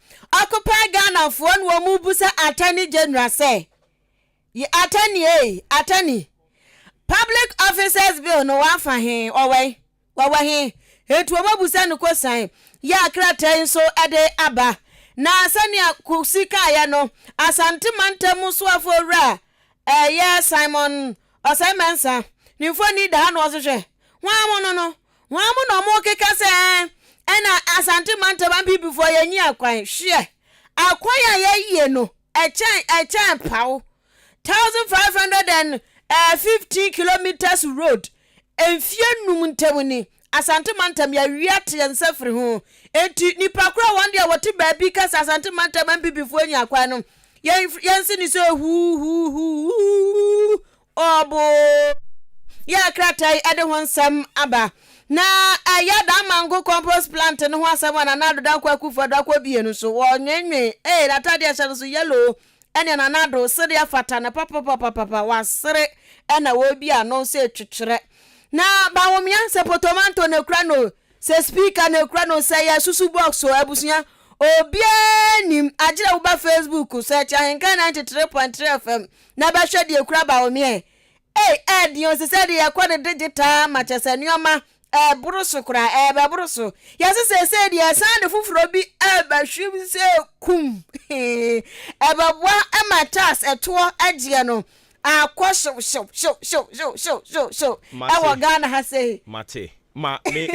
occupy Ghana for no mu busa attorney general say ye attorney public officers bill no wa fa he owe he etu obabusa no kosan ya kratai so ade aba na sania kusika ya no asante mantem so afowra Simon Osemensa nimfo ni da no so hwe nwa mo mo keka se ena asante mantem ban bi before yanyi akwan hwe akwan ya yie no echen pawo 1550 kilometers road enfie num ntamuni asante mantem ya wiate nsafri ho enti nipa kura one day wote ba bi kasa asante mantem ban bi before yanyi akwan no yensi ni so hu obo ya kratai ade honsam aba na ayada mango compost plant no ho asam na nado da kwa kufa da kwa bienu so wonwenwe data dia sha so yellow ene na nado sede afata na papa wasere ena wo bia no se twetwere na ba wo mia se potomanto ne kura no se speaker ne kura no se ya susu box so abusunya obianim agire wo ba Facebook search AHENKAN933FM FM na ba hwe de kura ba wo mia dion se se de yakwa digital machese nyoma burusu kura ba burusu yase se de sand fufuro bi ba hwim se kum ba bwa matas eto agye no akwa show ewo Ghana ha say mate ma me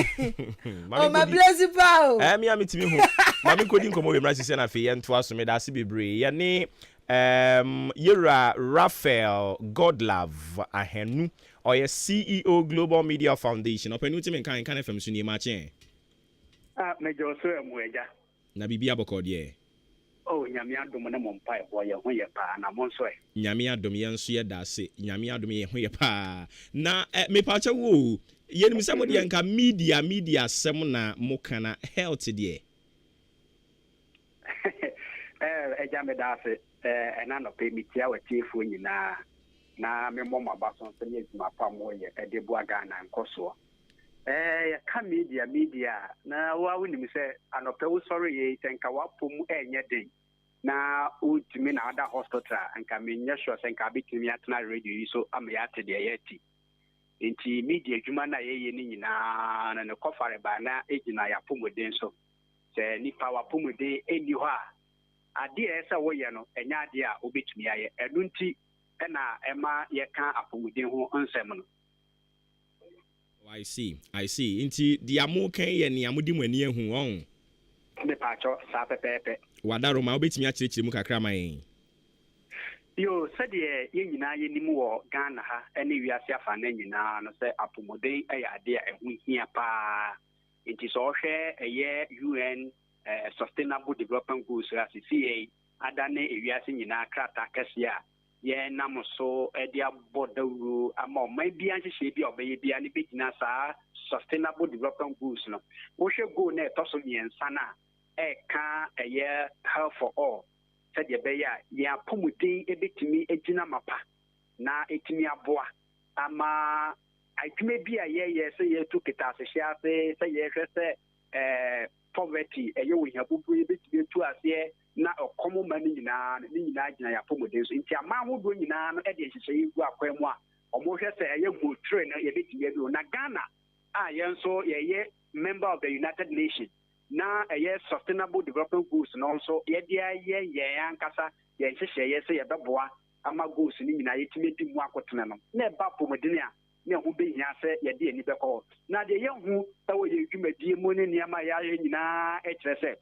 o ma bless pao me amitimi hu ma me kodi nkomo we mrasi se na fe yento aso me da se bebre ye ne Yera Raphael Godlove Ahenu or your CEO Global Media Foundation open ultimate kan FM so ni Maakye mejo so emueja na bibia bokode nyame adom na mompa ebo ye ho ye pa na monso nyame adom ye nso ye da se nyame adom ye ho ye pa na me pa cha wo ye nim samo de nka media sem na mokana health de eja me da se ena no pe mitia watiefo nyina na me moma bason se ne zuma pa mo ye de bo Ghana nkoso ka media na wa woni se anope wo sorry ye tenka wa pom enye den na utimi na ada hospital anka me nya sure se nka bitimi atena radio so am ya te de yeti enti media dwuma na ye ni nyina na ne kofare ba na ejina ya pomodin so se ni pa wa pomodin eni ho a ade esa wo ye no enya ade a obetumi aye edunti na ema ye kan apomodin ho nsem no I see inti di amokan ye ni amudi mani ehu on me pacho sa pepepe wadaro ma obetumi akirikiri mu kakra man yo sede ye nyina ye nimu wo Ghana ha ene wiase afa na nyina no se apomodin ya ade a ehu hia pa inti so hwe eye UN Sustainable Development Goals CCA adane ewiase nyina krata kese a ye nam so e abodawuro ama o man bia nhye bia obeye bia ne begina saa Sustainable Development Goals no wo hwe goal na etoso nyensa na ka eye health for all said ye be ya pomudin ebetimi egina mapa na etimi aboa ama aitime bia ye se ye tu kitase hia se ye hwe se poverty eye wo hia bubu ebetimi tu ase na okomo mani nyina gina ya pomodin so nti ama hodo nyina no e de hyehyɛ yigu akwan mu a omo hwɛ sɛ eye go train na ye betimi bi na Ghana a ye nso ye member of the United Nations na eye Sustainable Development Goals no also ye dia ye ankasa ye hyehyɛ ye sɛ ye bɛboa ama goals ni nyina yetimi di mu akotene no na e ba pomodin a ne ho behia sɛ ye de ani bɛkɔ na de ye hu sɛ wo ye dwumadie mu ne niama ya ye nyina e kyerɛ sɛ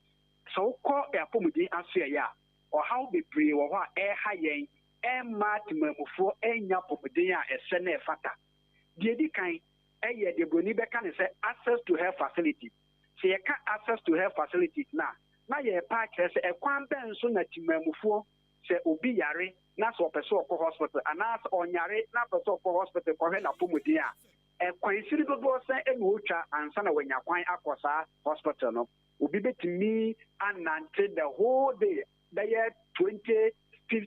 so ko apomudin aso ya o how be pre wo ho a ha yen matmamufo enya pomudin a ese na efata die di kan ye de broni be kan say access to health facilities se ye ka access to health facilities na ye pa kire se ekwan ben so na timamufo se obi yare na so person ko hospital ana onyare na person ko hospital ko he na pomudin a ekwan siri dodo se enu otwa ansa na wanya kwan akosa hospital no obi betimi anante the whole day there 20 50,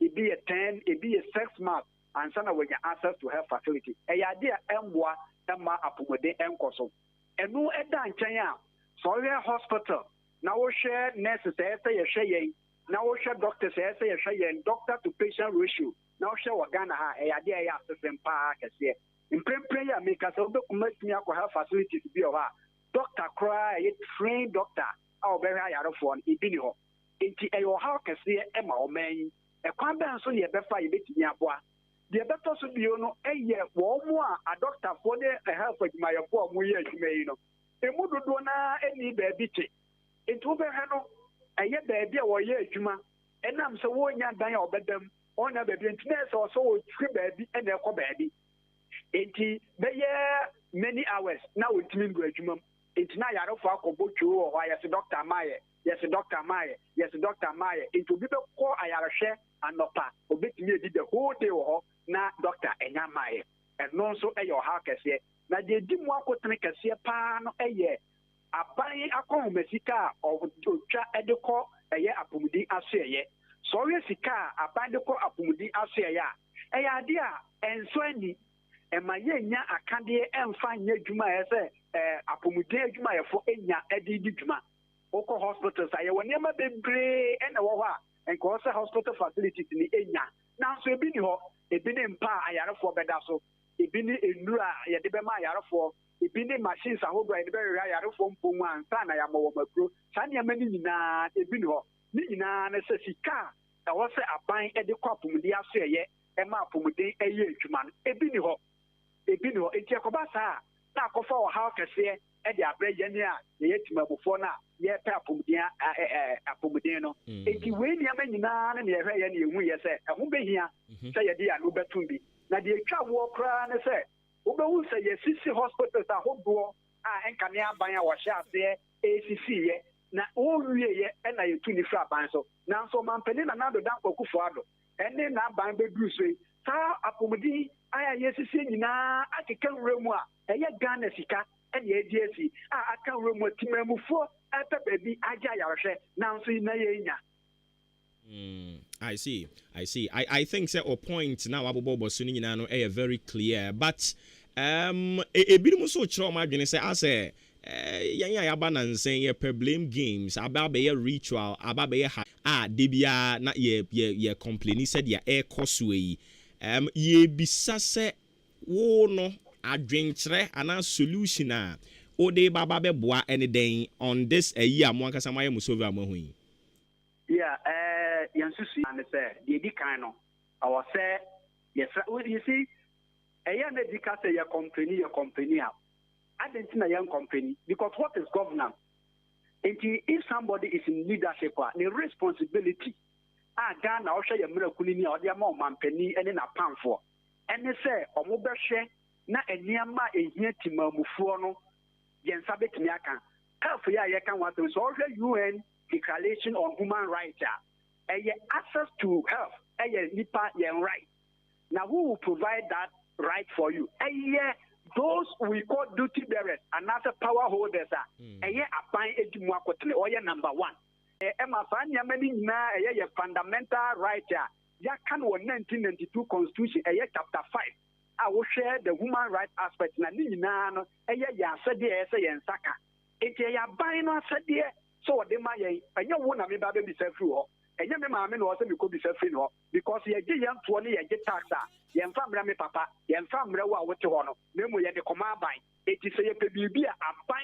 it be a 10, it be a 6 months, and some of your access to health facility. A idea Mwa Emma Apumode Enkoso. And no Edan Chaya, sorry hospital. Now we share nurses say a share. Now we share doctors say a share, doctor to patient ratio. Now share Ghana a idea assistant park as here. In prayer make us all document me health facility to be over. Doctor cry, a trained doctor, our very high phone, Ibino. Inti ayo how can see Emma or man. A quamban so ye befa ye bit yabwa. The better should be no a year, one more a doctor for the health of my poor years, you may know. A mudona any baby. It will be a year baby or year, Juma. And I'm so one young die or bedem on a baby or so three baby and a baby. Inti many hours now with me graduate. It's now your fault or why as a doctor Maya. Yes, Dr. Maye. Yes, Dr. Maye. It will be the core I are share and not pa. Obit me did the whole day or na Dr. Enya Maye. And non so a your hackers here. Now they didn't want to make a sear pan a year. A buying a con messica or cha edeco a year apumudi asia. Sorry, sika a bandico apumudi asia. A idea and swanny. And my yenya a candy and fine juma as a apumudi juma for enya edi juma. Oko hospitals I will never be brave and and cause hospital facilities in the area. Now so be no a bin in pa ayara for bedaso, a bin in Nura Yadibema Yara for a bin machines I hope I very rare from Puma and Sana Yamako, Sanya Menina, a binho, Nina necessika. I was a buying at the cop with the Asia, Emma Pumude, a year man, a binho, a Jacobasa, Taco for how can say. Edi abrejenia ye tima before na ye pe apumudia apumudeno enti we ni amanyina na ye hwe ye na ehu ye se ehu behia se ye dia no betumbi na de twa wo kra ne se wo be hu se ye sisi hospitals ahodo enkane aban a wo hye ase ACC ye na wo wie ye na ye tuni fra aban so na so mampeni na do dan kokufo ado ene na aban be duru so sa apumudi aya ye sisi nyina akeka wremu a eye Ghana sika and the ADC, I can't remember Timemufo at the baby Ajayashe, now see Nayena. I see. I think that our point now Obuoba Sunino are very clear, but a bit more so trauma gonna say I say yaban saying ye per blame games about be a ritual about be debia not ye complaining said ya air cosway ye bisase wo no adwenkyerɛ ana solution a ode baba beboa anything on this a year mo ankasa maye musovi amahu yi. Yeah, yansusu and say the kind no our say yes you see a young educator say your company I didn't know young company because what is governance? And if somebody is in leadership the responsibility Ghana or share your miracle or their mom and penny and in a pound for and they say omobeshe na eniama ehia timamufuo no yensa betimi aka health ya ye kan what so UN Declaration on Human Rights access to health nipa yen right. Now who will provide that right for you? Those we call duty bearers and other power holders aban edimu akotene oye number 1 emafanya many na fundamental right ya kan 1992 constitution chapter 5 I will share the human rights aspect na nina no ya sade yen saka enti ya ban no sade so de ma yen anya wo na me ba be bisa free ho enya me ma me no se me ko bisa free no because ye ge yan to ne ye ge tax yen fa mra me papa yen fa mra wo a wote ho no me mo ye de koma ban enti se ye pe bibia aban